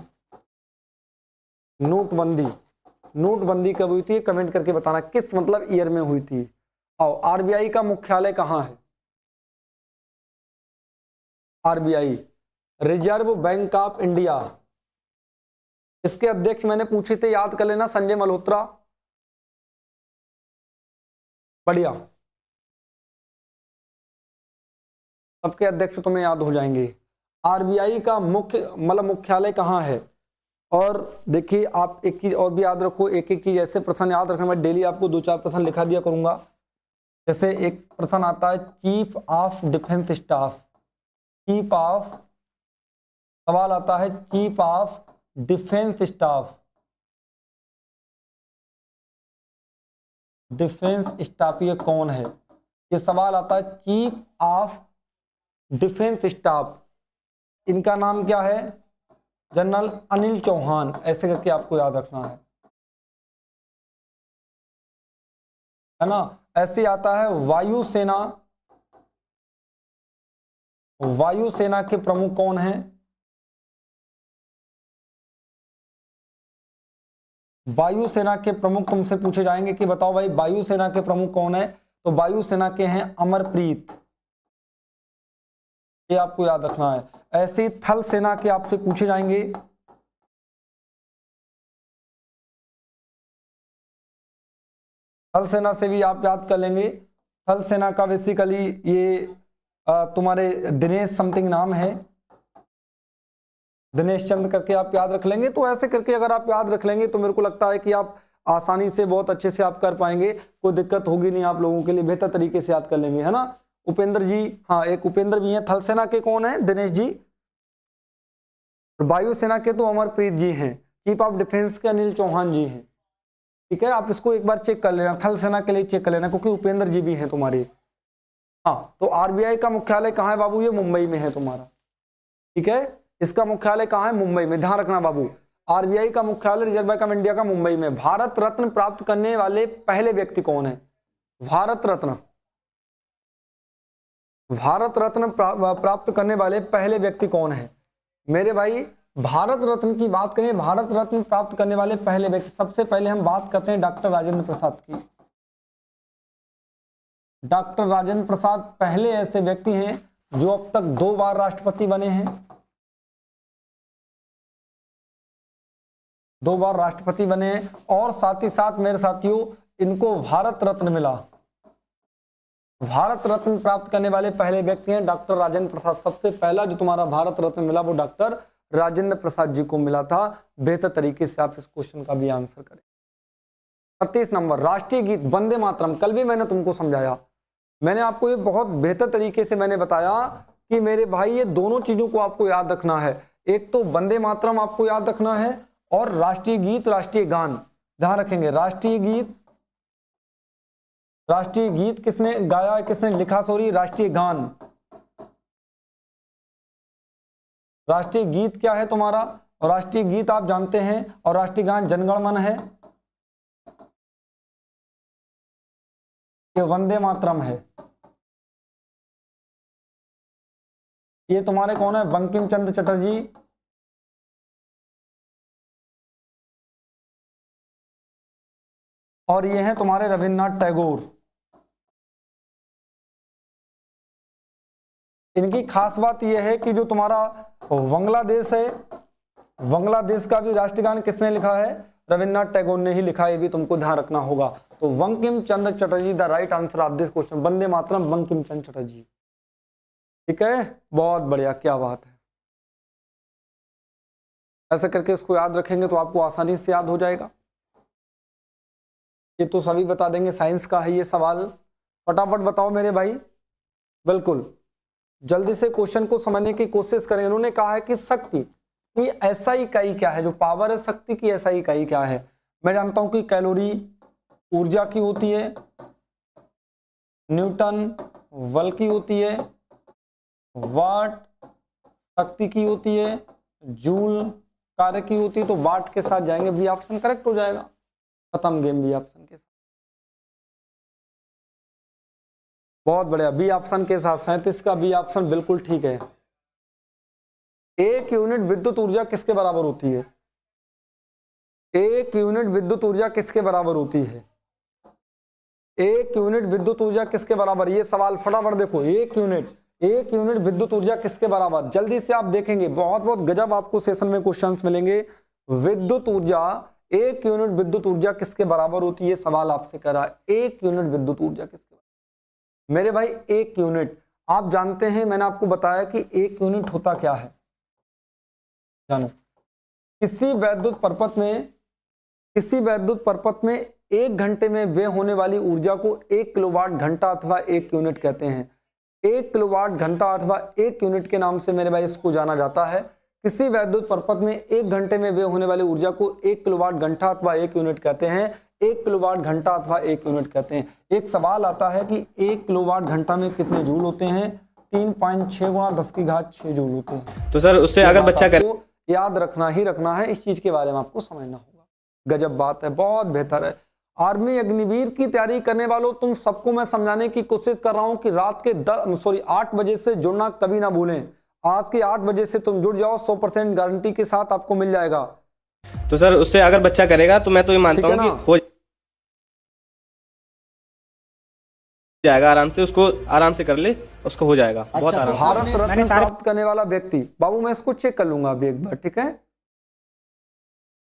Speaker 1: नोटबंदी कब हुई थी? कमेंट करके बताना किस मतलब ईयर में हुई थी। और आरबीआई का मुख्यालय कहां है? RBI, reserve bank of India. इसके अध्यक्ष मैंने पूछे थे, याद कर लेना, संजय मल्होत्रा। बढ़िया, सबके अध्यक्ष तुम्हें याद हो जाएंगे। आरबीआई का मुख्य मतलब मुख्यालय कहां है? और देखिए आप एक चीज और भी याद रखो, एक एक चीज ऐसे प्रश्न याद रखना, मैं डेली आपको 2-4 प्रश्न लिखा दिया करूंगा। जैसे एक प्रश्न आता है chief of defence staff, chief of, सवाल आता है chief of defence staff, defence staff ये कौन है? ये सवाल आता है चीफ ऑफ डिफेंस स्टाफ, इनका नाम क्या है? जनरल अनिल चौहान, ऐसे करके आपको याद रखना है ना? ऐसे आता है वायुसेना, वायुसेना के प्रमुख कौन हैं? वायुसेना के प्रमुख तुमसे पूछे जाएंगे कि बताओ भाई वायुसेना के प्रमुख कौन है? तो वायुसेना के हैं अमरप्रीत, ये आपको याद रखना है। ऐसे ही थल सेना के आपसे पूछे जाएंगे, थल सेना से भी आप याद कर लेंगे। थल सेना का बेसिकली ये तुम्हारे दिनेश समथिंग नाम है, दिनेश चंद्र करके आप याद रख लेंगे। तो ऐसे करके अगर आप याद रख लेंगे तो मेरे को लगता है कि आप आसानी से बहुत अच्छे से आप कर पाएंगे, कोई दिक्कत होगी नहीं आप लोगों के लिए, बेहतर तरीके से याद कर लेंगे, है ना? उपेंद्र जी, हाँ एक उपेंद्र भी हैं। थल सेना के कौन है? दिनेश जी। वायुसेना के तो अमरप्रीत जी हैं। चीफ ऑफ डिफेंस के अनिल चौहान जी हैं। ठीक है, आप इसको एक बार चेक कर लेना, थल सेना के लिए चेक कर लेना क्योंकि उपेंद्र जी भी हैं तुम्हारे। हाँ, तो आरबीआई का मुख्यालय कहाँ है बाबू? ये मुंबई में है तुम्हारा। ठीक है, इसका मुख्यालय कहाँ है? मुंबई में, ध्यान रखना बाबू। आरबीआई का मुख्यालय रिजर्व बैंक ऑफ इंडिया का मुंबई में। भारत रत्न प्राप्त करने वाले पहले व्यक्ति कौन है? भारत रत्न, भारत रत्न प्राप्त करने वाले पहले व्यक्ति कौन है मेरे भाई? भारत रत्न की बात करें, भारत रत्न प्राप्त करने वाले पहले व्यक्ति, सबसे पहले हम बात करते हैं डॉक्टर राजेंद्र प्रसाद की। डॉक्टर राजेंद्र प्रसाद पहले ऐसे व्यक्ति हैं जो अब तक 2 बार राष्ट्रपति बने हैं, 2 बार राष्ट्रपति बने हैं। और साथ ही साथ मेरे साथियों इनको भारत रत्न मिला, भारत रत्न प्राप्त करने वाले पहले व्यक्ति हैं डॉक्टर राजेंद्र प्रसाद। सबसे पहला जो तुम्हारा भारत रत्न मिला वो डॉक्टर राजेंद्र प्रसाद जी को मिला था। बेहतर तरीके से आप इस क्वेश्चन का भी आंसर करें। 36 नंबर, राष्ट्रीय गीत वंदे मातरम। कल भी मैंने तुमको समझाया, मैंने आपको ये बहुत बेहतर तरीके से मैंने बताया कि मेरे भाई ये दोनों चीजों को आपको याद रखना है। एक तो वंदे मातरम आपको याद रखना है और राष्ट्रीय गीत, राष्ट्रीय गान ध्यान रखेंगे। राष्ट्रीय गीत, राष्ट्रीय गीत किसने गाया, किसने लिखा, सॉरी राष्ट्रीय गान, राष्ट्रीय गीत क्या है तुम्हारा? और राष्ट्रीय गीत आप जानते हैं, और राष्ट्रीय गान जनगण मन है, ये वंदे मातरम है। ये तुम्हारे कौन है? बंकिम चंद्र चटर्जी, और ये हैं तुम्हारे रविन्द्रनाथ टैगोर। इनकी खास बात यह है कि जो तुम्हारा बांग्लादेश है, बांग्लादेश का भी राष्ट्रगान किसने लिखा है? रविन्द्रनाथ टैगोर ने ही लिखा है, ये भी तुमको ध्यान रखना होगा। तो Bankim Chandra Chatterjee the right answer of this question, Vande Mataram Bankim Chandra Chatterjee. ठीक है, बहुत बढ़िया, क्या बात है। ऐसे करके इसको याद रखेंगे तो आपको आसानी से याद हो जाएगा। ये तो सभी बता देंगे, साइंस का है ये सवाल। फटाफट बताओ मेरे भाई, बिल्कुल जल्दी से क्वेश्चन को समझने की कोशिश करें। इन्होंने कहा है कि शक्ति की ऐसा इकाई क्या है, जो पावर है शक्ति की ऐसा इकाई क्या है? मैं जानता हूं कि कैलोरी ऊर्जा की होती है, न्यूटन बल की होती है, वाट शक्ति की होती है, जूल कार्य की होती है। तो वाट के साथ जाएंगे, बी ऑप्शन करेक्ट हो जाएगा। खत्म गेम बी ऑप्शन के साथ। बहुत बढ़िया, बी ऑप्शन के साथ 37 का बी ऑप्शन बिल्कुल ठीक है। एक यूनिट विद्युत ऊर्जा किसके बराबर होती है? एक यूनिट विद्युत ऊर्जा किसके बराबर होती है? एक यूनिट विद्युत ऊर्जा किसके बराबर? ये सवाल फटाफट देखो, एक यूनिट विद्युत ऊर्जा किसके बराबर? जल्दी से आप देखेंगे, बहुत बहुत गजब आपको सेशन में क्वेश्चंस मिलेंगे। विद्युत ऊर्जा, एक यूनिट विद्युत ऊर्जा किसके बराबर होती है? सवाल आपसे कह रहा है एक यूनिट विद्युत ऊर्जा किसके बराबर? मेरे भाई एक यूनिट, आप जानते हैं, मैंने आपको बताया कि एक यूनिट होता क्या है, जानो। किसी वैद्युत परपथ में एक घंटे में व्यय होने वाली ऊर्जा को 1 किलोवाट घंटा अथवा 1 यूनिट कहते हैं। 1 किलोवाट घंटा अथवा 1 यूनिट के नाम से मेरे भाई इसको जाना जाता है। किसी वैद्युत परपथ में 1 घंटे में व्यय होने वाली ऊर्जा को 1 किलोवाट घंटा अथवा 1 यूनिट कहते हैं। 1 किलोवाट घंटा अथवा 1 यूनिट कहते हैं। एक सवाल आता है कि 1 किलोवाट घंटा में कितने जूल होते हैं? 3.6 गुणा 10 की घात 6 जूल होते हैं।
Speaker 2: तो सर उससे अगर बच्चा
Speaker 1: को याद रखना ही रखना है, इस चीज के बारे में आपको समझना होगा। गजब बात है, बहुत बेहतर है। आर्मी अग्निवीर की तैयारी करने वालों, तुम सबको मैं समझाने की कोशिश कर रहा हूं कि रात के 8 बजे से जुड़ना कभी ना भूलें। आज के 8 बजे से तुम जुड़ जाओ, 100% गारंटी के साथ आपको मिल जाएगा।
Speaker 2: तो सर उससे अगर बच्चा करेगा तो मैं तो ये मानता हूँ कि हो जाएगा आराम से, उसको आराम से कर ले, उसको हो जाएगा। अच्छा, बहुत आराम।
Speaker 1: भारत रत्न प्राप्त करने वाला व्यक्ति, बाबू मैं इसको चेक कर लूंगा अभी एक बार, ठीक है?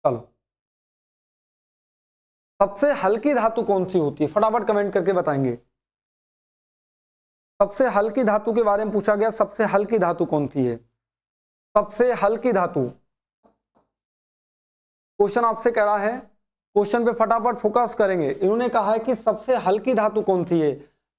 Speaker 1: चलो, सबसे हल्की धातु कौन सी होती है? फटाफट कमेंट करके बताएंगे। सबसे हल्की धातु के बारे में पूछा गया, सबसे हल्की धातु कौन सी है? सबसे हल्की धातु क्वेश्चन आपसे कह रहा है, क्वेश्चन पे फटाफट फोकस करेंगे। इन्होंने कहा है कि सबसे हल्की धातु कौन सी है?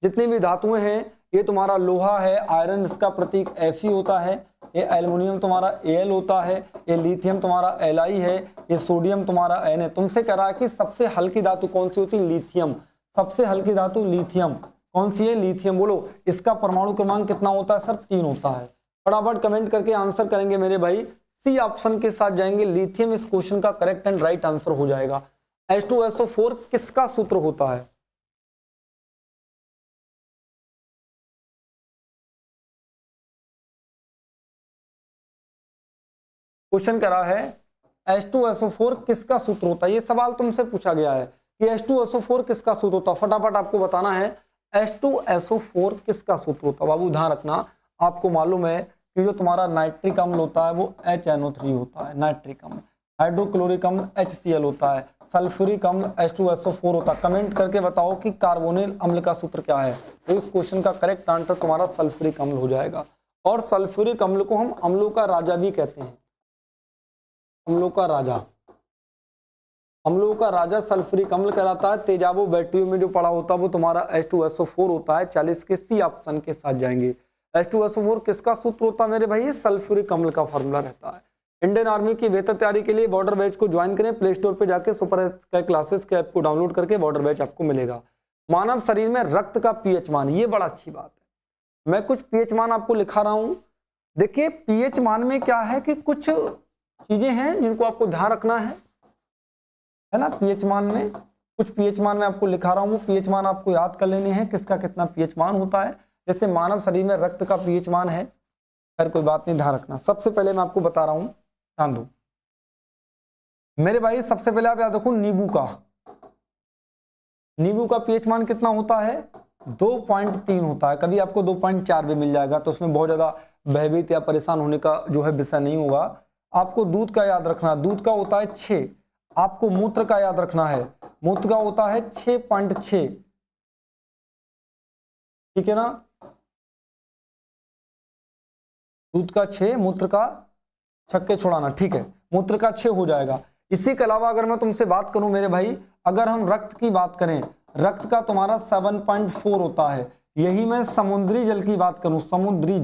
Speaker 1: जितनी भी धातुएं हैं, ये तुम्हारा लोहा है, आयरन इसका प्रतीक Fe होता है, ये एल्युमिनियम तुम्हारा Al होता है, ये लिथियम तुम्हारा Li है, ये सोडियम तुम्हारा Na है। तुमसे कह रहा है कि सबसे हल्की धातु कौन सी होती है? लिथियम। सबसे हल्की धातु लिथियम कौन सी है? लिथियम। बोलो इसका परमाणु क्रमांक कितना होता है? सर 3 होता है। फटाफट कमेंट करके आंसर करेंगे मेरे भाई, सी ऑप्शन के साथ जाएंगे। लिथियम इस क्वेश्चन का करेक्ट एंड राइट आंसर हो जाएगा। H2SO4 किसका सूत्र होता है? क्वेश्चन कह रहा है H2SO4 किसका सूत्र होता है? ये सवाल तुमसे पूछा गया है कि H2SO4 किसका सूत्र होता है। फटाफट आपको बताना है H2SO4 किसका सूत्र होता है। बाबू ध्यान रखना, आपको मालूम है कि जो तुम्हारा नाइट्रिक अम्ल होता है वो HNO3 होता है, नाइट्रिक अम्ल। हाइड्रोक्लोरिक अम्ल HCl होता है, सल्फ्यूरिक अम्ल H2SO4 होता है। कमेंट करके बताओ कि कार्बोनिल अम्ल का सूत्र क्या है। तो इस क्वेश्चन का करेक्ट आंसर तुम्हारा सल्फ्यूरिक अम्ल हो जाएगा। और सल्फ्यूरिक अम्ल को हम अम्लों का राजा भी कहते हैं, अम्लों का राजा। अम्लों का राजा सल्फ्यूरिक अम्ल कहलाता है। तेजाबो बैटरियों में जो पड़ा होता है वो तुम्हारा H2SO4 होता है। 40 के सी ऑप्शन के साथ जाएंगे। H2SO4 किसका सूत्र होता है मेरे भाई? सल्फ्यूरिक अम्ल का फॉर्मूला रहता है। इंडियन आर्मी की बेहतर तैयारी के लिए बॉर्डर बैच को ज्वाइन करें। प्ले स्टोर पर जाके सुपर क्लासेस के ऐप को डाउनलोड करके बॉर्डर बैच आपको मिलेगा। मानव शरीर में रक्त का पीएच मान, ये बड़ा अच्छी बात है। मैं कुछ पीएच मान आपको लिखा रहा हूं। देखिए पीएच मान में क्या है कि कुछ चीजें हैं जिनको आपको ध्यान रखना है ना। पीएच मान में कुछ पीएच मान में आपको लिखा रहा हूं, वो पीएच मान आपको याद कर लेने हैं, किसका कितना पीएच मान होता है। जैसे मानव शरीर में रक्त का पीएच मान है, खैर कोई बात नहीं, ध्यान रखना। सबसे पहले मैं आपको बता रहा हूं, ध्यान दो मेरे भाई। सबसे पहले आप याद रखो नींबू का पीएच मान कितना होता है? 2.3 होता है, कभी आपको 2.4 भी मिल जाएगा, तो उसमें बहुत ज्यादा भयभीत या परेशान होने का जो है विषय नहीं होगा। आपको दूध का याद रखना, दूध का होता है 6। आपको मूत्र का याद रखना है, मूत्र का होता है 6.6, ठीक है ना। दूध का 6, मूत्र का छक्के छुड़ाना, ठीक है, मूत्र का 6 हो जाएगा। इसी के अलावा अगर मैं तुमसे बात करूं मेरे भाई, अगर हम रक्त की बात करें, रक्त का तुम्हारा 7.4 होता है। यही मैं समुद्री जल की बात करूं, समुद्री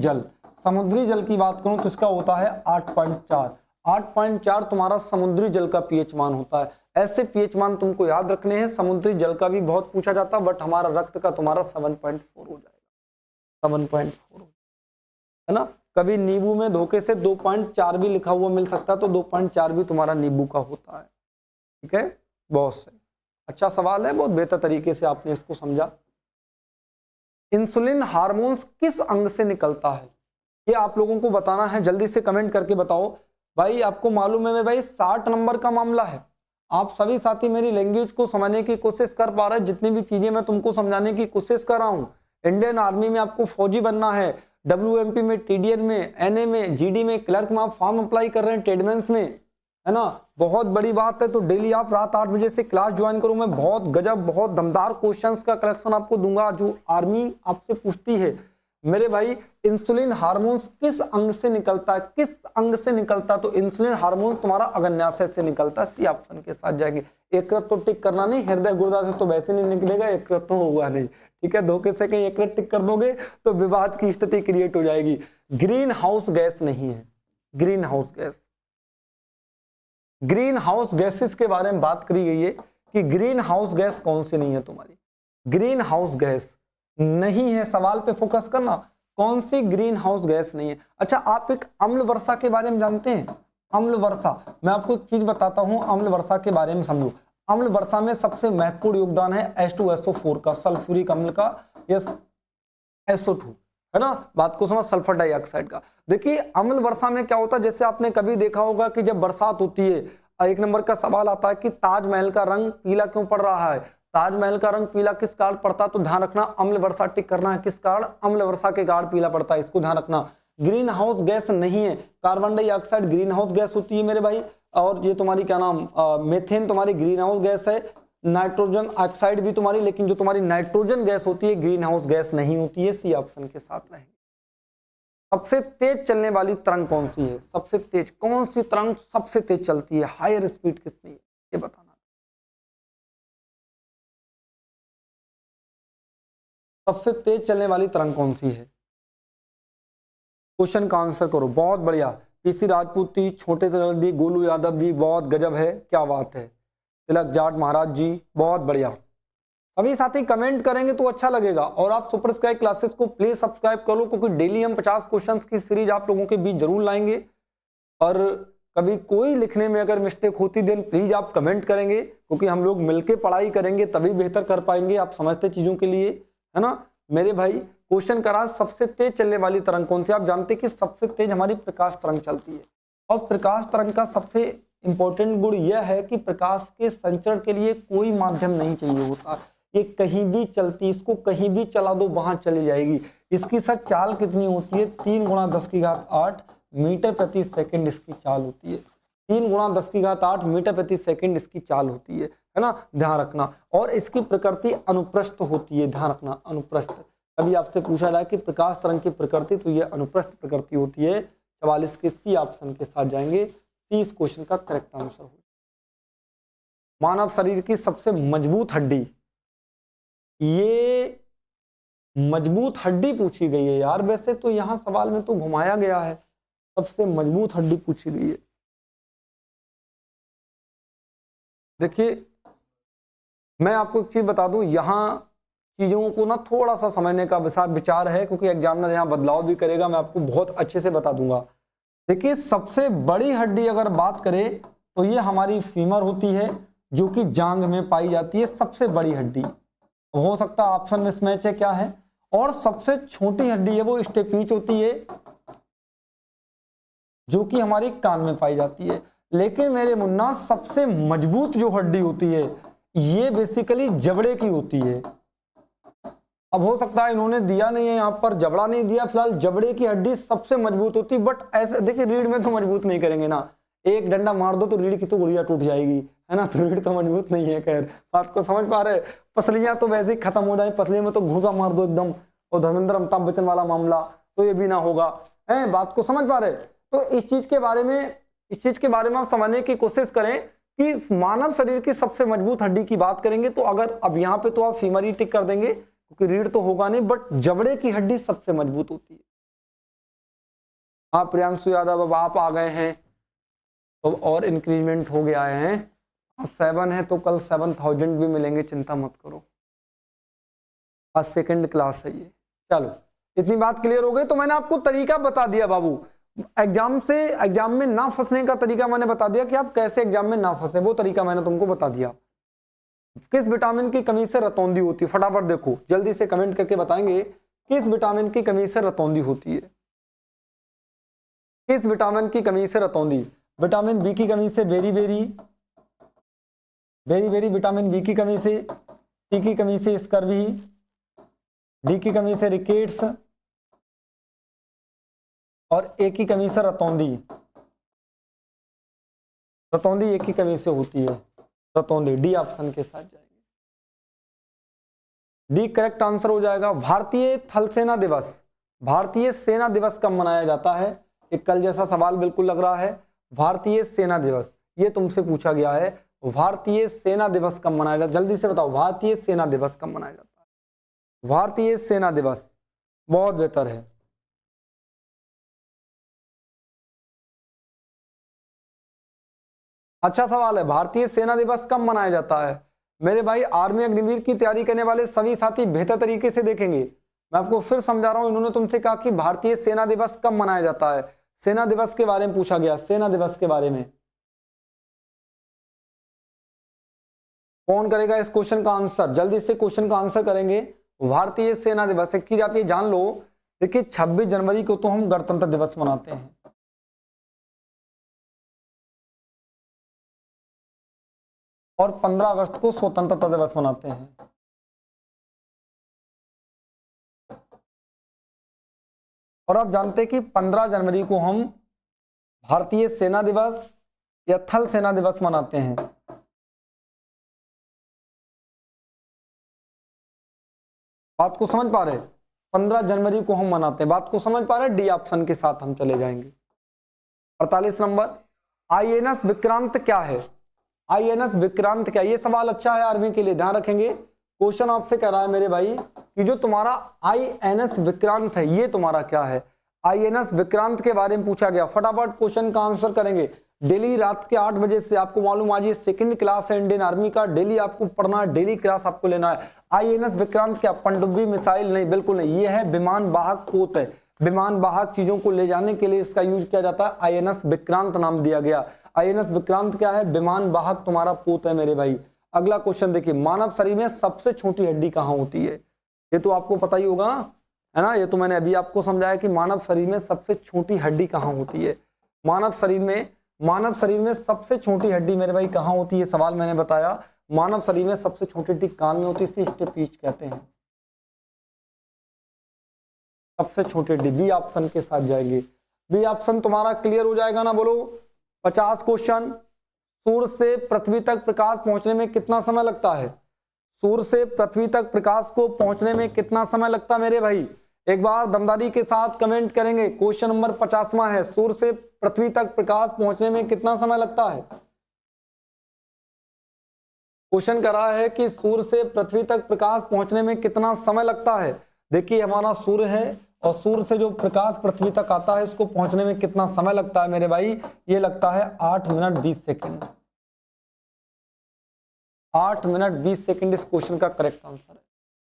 Speaker 1: जल की बात करूं तो इसका होता है 8.4। 8.4 तुम्हारा समुद्री जल का पीएच मान होता है। ऐसे पीएच मान तुमको याद रखने हैं। समुद्री जल का भी बहुत पूछा जाता, बट हमारा रक्त का तुम्हारा 7.4 हो जाएगा, 7.4 है ना। कभी नींबू में धोखे से 2.4 भी लिखा हुआ मिल सकता है, तो 2.4 भी तुम्हारा नींबू का होता है, ठीक है। बहुत सही, अच्छा सवाल है, बहुत बेहतर तरीके से आपने इसको समझा। इंसुलिन हार्मोन्स किस अंग से निकलता है, ये आप लोगों को बताना है, जल्दी से कमेंट करके बताओ। भाई आपको मालूम है भाई 60 नंबर का मामला है। आप सभी साथी मेरी लैंग्वेज को समझने की कोशिश कर पा रहे हैं, जितनी भी चीजें मैं तुमको समझाने की कोशिश कर रहा हूं। इंडियन आर्मी में आपको फौजी बनना है, WMP में, TDN में, NA में, GD में, क्लर्क में आप फॉर्म अप्लाई कर रहे हैं, ट्रेडमेंस में, है ना, बहुत बड़ी बात है। तो डेली आप रात 8 बजे से क्लास ज्वाइन करो। मैं बहुत गजब, बहुत दमदार क्वेश्चंस का कलेक्शन आपको दूंगा जो आर्मी आपसे पूछती है। मेरे भाई इंसुलिन हार्मोन्स किस अंग से निकलता है, किस अंग से निकलता है? तो इंसुलिन हार्मोन तुम्हारा अग्न्याशय से निकलता है। सी ऑप्शन के साथ जाएंगे। एकरत तो टिक करना नहीं, हृदय गुर्दा से तो वैसे नहीं निकलेगा, एकरत तो होगा नहीं, ठीक है। धोखे से कहीं एकरत टिक कर दोगे तो विवाद की स्थिति क्रिएट हो जाएगी। ग्रीन हाउस गैस नहीं है, green house gas. Green house gases के बारे में बात करी गई है कि ग्रीन हाउस गैस कौन सी नहीं है तुम्हारी। ग्रीन हाउस गैस नहीं है, सवाल पे फोकस करना, कौन सी ग्रीन हाउस गैस नहीं है। अच्छा, आप एक अम्ल वर्षा के बारे में जानते हैं? अम्ल वर्षा, मैं आपको एक चीज बताता हूं, अम्ल वर्षा के बारे में समझो। अम्ल वर्षा में सबसे महत्वपूर्ण योगदान है H2SO4 का, सल्फ्यूरिक अम्ल का, यस SO2, है ना। बात को समझ, सल्फर डाइऑक्साइड का। देखिए अम्ल वर्षा में क्या होता है, जैसे आपने कभी देखा होगा कि जब बरसात होती है, एक नंबर का सवाल आता है कि ताजमहल का रंग पीला क्यों पड़ रहा है। ताजमहल का रंग पीला किस कारण पड़ता है? तो ध्यान रखना, अम्ल वर्षा टिक करना है, किस कारण? अम्ल वर्षा के कारण पीला पड़ता है, इसको ध्यान रखना। ग्रीन हाउस गैस नहीं है। Carbon dioxide green house gas होती है मेरे भाई, और ये तुम्हारी क्या नाम, मेथेन तुम्हारी ग्रीन हाउस गैस है। नाइट्रोजन ऑक्साइड भी तुम्हारी, लेकिन जो तुम्हारी नाइट्रोजन गैस होती है ग्रीन हाउस गैस नहीं होती है। सी ऑप्शन के साथ रहेंगे। सबसे तेज चलने वाली तरंग कौन सी है? सबसे तेज कौन सी तरंग सबसे तेज चलती है, हायर स्पीड कितनी है, ये बताना। सबसे तेज चलने वाली तरंग कौन सी है? क्वेश्चन का आंसर करो। बहुत बढ़िया, PC राजपूत जी, छोटे तिलक जी, गोलू यादव जी, बहुत गजब है, क्या बात है। तिलक जाट महाराज जी, बहुत बढ़िया। सभी साथी कमेंट करेंगे तो अच्छा लगेगा। और आप सुपर स्काई क्लासेस को प्लीज सब्सक्राइब कर लो, क्योंकि डेली हम 50 क्वेश्चंस की सीरीज आप लोगों के बीच जरूर लाएंगे। और कभी कोई लिखने में अगर मिस्टेक होती देन प्लीज आप कमेंट करेंगे, क्योंकि हम लोग मिलके पढ़ाई करेंगे तभी बेहतर कर पाएंगे, आप समझते चीजों के लिए, है ना मेरे भाई। क्वेश्चन करा, सबसे तेज चलने वाली तरंग कौन सी? आप जानते हैं कि सबसे तेज हमारी प्रकाश तरंग चलती है। और प्रकाश तरंग का सबसे इंपॉर्टेंट गुण यह है कि प्रकाश के संचरण के लिए कोई माध्यम नहीं चाहिए होता, ये कहीं भी चलती, इसको कहीं भी चला दो वहां चली जाएगी। इसकी सर चाल कितनी होती है? 3 × 10⁸ मीटर प्रति सेकंड इसकी चाल होती है। 3 × 10⁸ मीटर प्रति सेकंड इसकी चाल होती है ना, ध्यान रखना। और इसकी प्रकृति अनुप्रस्थ होती है, ध्यान रखना, अनुप्रस्थ। अभी आपसे पूछा रहा है कि प्रकाश तरंग की प्रकृति, तो ये अनुप्रस्थ प्रकृति होती है। 44 के सी ऑप्शन के साथ जाएंगे। सी इस क्वेश्चन का करेक्ट आंसर हो। मानव शरीर की सबसे मजबूत हड्डी, ये मजबूत हड्डी पूछी गई है यार। वैसे तो यहां सवाल में तो घुमाया गया है, सबसे मजबूत हड्डी पूछी गई है। देखिए मैं आपको एक चीज बता दूं, यहां चीजों को ना थोड़ा सा समझने का विचार है, क्योंकि एग्जामिनर यहां बदलाव भी करेगा, मैं आपको बहुत अच्छे से बता दूंगा। देखिए सबसे बड़ी हड्डी अगर बात करें तो ये हमारी फीमर होती है, जो कि जांग में पाई जाती है, सबसे बड़ी हड्डी। हो सकता है ऑप्शन में मैच है, क्या है? और सबसे छोटी हड्डी है वो स्टेपीच होती है, जो कि हमारी कान में पाई जाती है। लेकिन मेरे मुन्ना सबसे मजबूत जो हड्डी होती है ये बेसिकली जबड़े की होती है। अब हो सकता है इन्होंने दिया नहीं है, यहाँ पर जबड़ा नहीं दिया, फिलहाल जबड़े की हड्डी सबसे मजबूत होती, बट ऐसे देखिए रीढ़ में तो मजबूत नहीं करेंगे ना, एक डंडा मार दो तो रीढ़ की तो गुड़िया टूट जाएगी, है ना, तो रीढ़ तो मजबूत नहीं है। खैर बात को समझ पा रहे, पसलियां तो वैसे ही खत्म हो जाए, पसलियों में तो घूसा मार दो एकदम, और धर्मेंद्र अमिताभ बच्चन वाला मामला तो ये भी ना होगा, है, बात को समझ पा रहे। तो इस चीज के बारे में आप समझने की कोशिश करें कि मानव शरीर की सबसे मजबूत हड्डी की बात करेंगे तो अगर अब यहाँ पे तो आप फीमर ही टिक कर देंगे क्योंकि रीढ़ तो होगा नहीं, बट जबड़े की हड्डी सबसे मजबूत होती है। हाँ प्रियांशु यादव, अब आप आ गए हैं तो और इंक्रीमेंट हो गया है, 7 है तो कल 7000 भी मिलेंगे, चिंता मत करो, आज सेकंड क्लास है ये। चलो इतनी बात क्लियर हो गई। तो मैंने आपको तरीका बता दिया बाबू, एग्जाम में ना फंसने का तरीका मैंने बता दिया कि आप कैसे एग्जाम में ना फंसे, वो तरीका मैंने तुमको बता दिया। किस विटामिन की कमी से रतौंधी होती है, फटाफट देखो जल्दी से कमेंट करके बताएंगे किस विटामिन की कमी से रतौंधी होती है, किस विटामिन की कमी से रतौंधी। विटामिन बी की कमी से बेरी बेरी, विटामिन बी की कमी से, सी की कमी से स्कर्वी, डी की कमी से रिकेट्स और ए की कमी से रतौंधी। रतौंधी ए की कमी से होती है, रतौंधी, डी ऑप्शन के साथ जाएंगे, डी करेक्ट आंसर हो जाएगा। भारतीय थल सेना दिवस, भारतीय सेना दिवस कब मनाया जाता है, एक कल जैसा सवाल बिल्कुल लग रहा है। भारतीय सेना दिवस ये तुमसे पूछा गया है, भारतीय सेना दिवस कब मनाया जाता है, जल्दी से बताओ भारतीय सेना दिवस कब मनाया जाता है। भारतीय सेना दिवस, बहुत बेहतर है। अच्छा सवाल है, भारतीय सेना दिवस कब मनाया जाता है। मेरे भाई आर्मी अग्निवीर की तैयारी करने वाले सभी साथी बेहतर तरीके से देखेंगे, मैं आपको फिर समझा रहा हूं। इन्होंने तुमसे कहा कि भारतीय सेना दिवस कब मनाया जाता है, सेना दिवस के बारे में पूछा गया, सेना दिवस के बारे में कौन करेगा इस क्वेश्चन का आंसर, जल्दी से क्वेश्चन का आंसर करेंगे। भारतीय सेना दिवस, एक चीज आप ये जान लो, देखिए 26 जनवरी को तो हम गणतंत्र दिवस मनाते हैं, और 15 अगस्त को स्वतंत्रता दिवस मनाते हैं। और आप जानते हैं कि 15 जनवरी को हम भारतीय सेना दिवस या थल सेना दिवस मनाते हैं। बात को समझ पा रहे, 15 जनवरी को हम मनाते हैं, बात को समझ पा रहे, डी ऑप्शन के साथ हम चले जाएंगे। 48 नंबर, आईएनएस विक्रांत क्या है, आईएनएस विक्रांत क्या, ये सवाल अच्छा है आर्मी के लिए, ध्यान रखेंगे। क्वेश्चन आपसे कह रहा है मेरे भाई कि जो तुम्हारा आईएनएस विक्रांत है ये तुम्हारा क्या है, आईएनएस विक्रांत के बारे में पूछा गया। फटाफट क्वेश्चन का आंसर करेंगे। डेली रात के 8 बजे से, आपको मालूम आज ये सेकंड क्लास है इंडियन आर्मी का, डेली आपको पढ़ना है, डेली क्लास आपको लेना है। आईएनएस विक्रांत क्या, पनडुब्बी मिसाइल नहीं, बिल्कुल नहीं, ये है विमान वाहक पोत है, विमान वाहक चीजों को ले जाने के लिए इसका यूज किया जाता है, आईएनएस विक्रांत नाम दिया गया। आईएनएस विक्रांत क्या है, विमान वाहक तुम्हारा पोत है मेरे भाई। अगला क्वेश्चन देखिए, मानव शरीर में सबसे छोटी हड्डी कहाँ होती है, ये तो आपको पता ही होगा, है ना, ये तो मैंने अभी आपको समझाया कि मानव शरीर में सबसे छोटी हड्डी कहाँ होती है। मानव शरीर में सबसे छोटी हड्डी मेरे भाई कहाँ होती है, सवाल मैंने बताया। मानव शरीर में सबसे छोटी हड्डी कान में होती है, इसे स्टेपीच कहते हैं, सबसे छोटी हड्डी, बी ऑप्शन के साथ जाएंगे। बी ऑप्शन तुम्हारा क्लियर हो जाएगा ना, बोलो। 50 क्वेश्चन, सूर्य से पृथ्वी तक प्रकाश पहुंचने में कितना समय लगता है, सूर्य से पृथ्वी तक प्रकाश को पहुंचने में कितना समय लगता है मेरे भाई, एक बार दमदारी के साथ कमेंट करेंगे। क्वेश्चन नंबर 50वां है, सूर्य से पृथ्वी तक प्रकाश पहुंचने में कितना समय लगता है। क्वेश्चन कर रहा है कि सूर्य से पृथ्वी तक प्रकाश पहुंचने में कितना समय लगता है। देखिए हमारा सूर्य है और सूर्य से जो प्रकाश पृथ्वी तक आता है इसको पहुंचने में कितना समय लगता है मेरे भाई, ये लगता है 8 मिनट 20 सेकंड। 8 मिनट 20 सेकंड इस क्वेश्चन का करेक्ट आंसर है,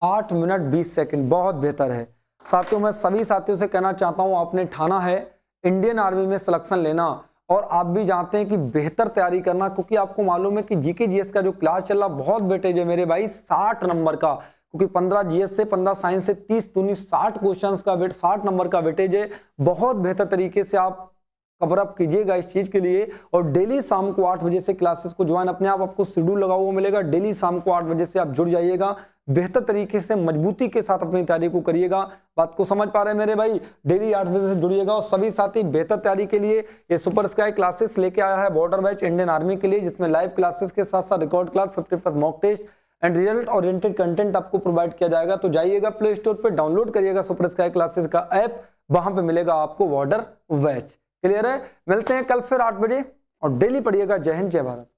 Speaker 1: 8 मिनट 20 सेकंड, बहुत बेहतर है। साथियों मैं सभी साथियों से कहना चाहता हूं, आपने ठाना है इंडियन आर्मी में सिलेक्शन लेना, और आप भी जानते हैं कि बेहतर तैयारी करना, क्योंकि आपको मालूम है कि जीके जीएस का जो क्लास चल रहा बहुत वेटेज है मेरे भाई, 60 नंबर का, क्योंकि 15 जीएस से 15 साइंस से 30 दूनी 60 क्वेश्चंस का वेट, 60 नंबर का वेटेज है। बहुत बेहतर तरीके से आप कवर अप कीजिएगा इस चीज के लिए, और डेली शाम को 8 बजे से क्लासेस को ज्वाइन, अपने आप आपको शेड्यूल लगा हुआ मिलेगा, डेली शाम को 8 बजे से आप जुड़ जाइएगा। बेहतर तरीके से मजबूती के साथ अपनी तैयारी को करिएगा। बात को समझ पा रहे हैं मेरे भाई? डेली 8 बजे से जुड़िएगा। और सभी साथी बेहतर तैयारी के लिए ये सुपर स्काई क्लासेस लेके आया है बॉर्डर बैच इंडियन आर्मी के लिए, जिसमें लाइव क्लासेस के साथ साथ record class, 50+ mock test and result oriented content आपको प्रोवाइड किया जाएगा। तो जाइएगा प्ले स्टोर पर, डाउनलोड करिएगा सुपर स्काई क्लासेस का ऐप, वहां पे मिलेगा आपको बॉर्डर बैच। क्लियर है? मिलते हैं कल फिर 8 बजे और डेली पढ़िएगा। जय हिंद, जय भारत।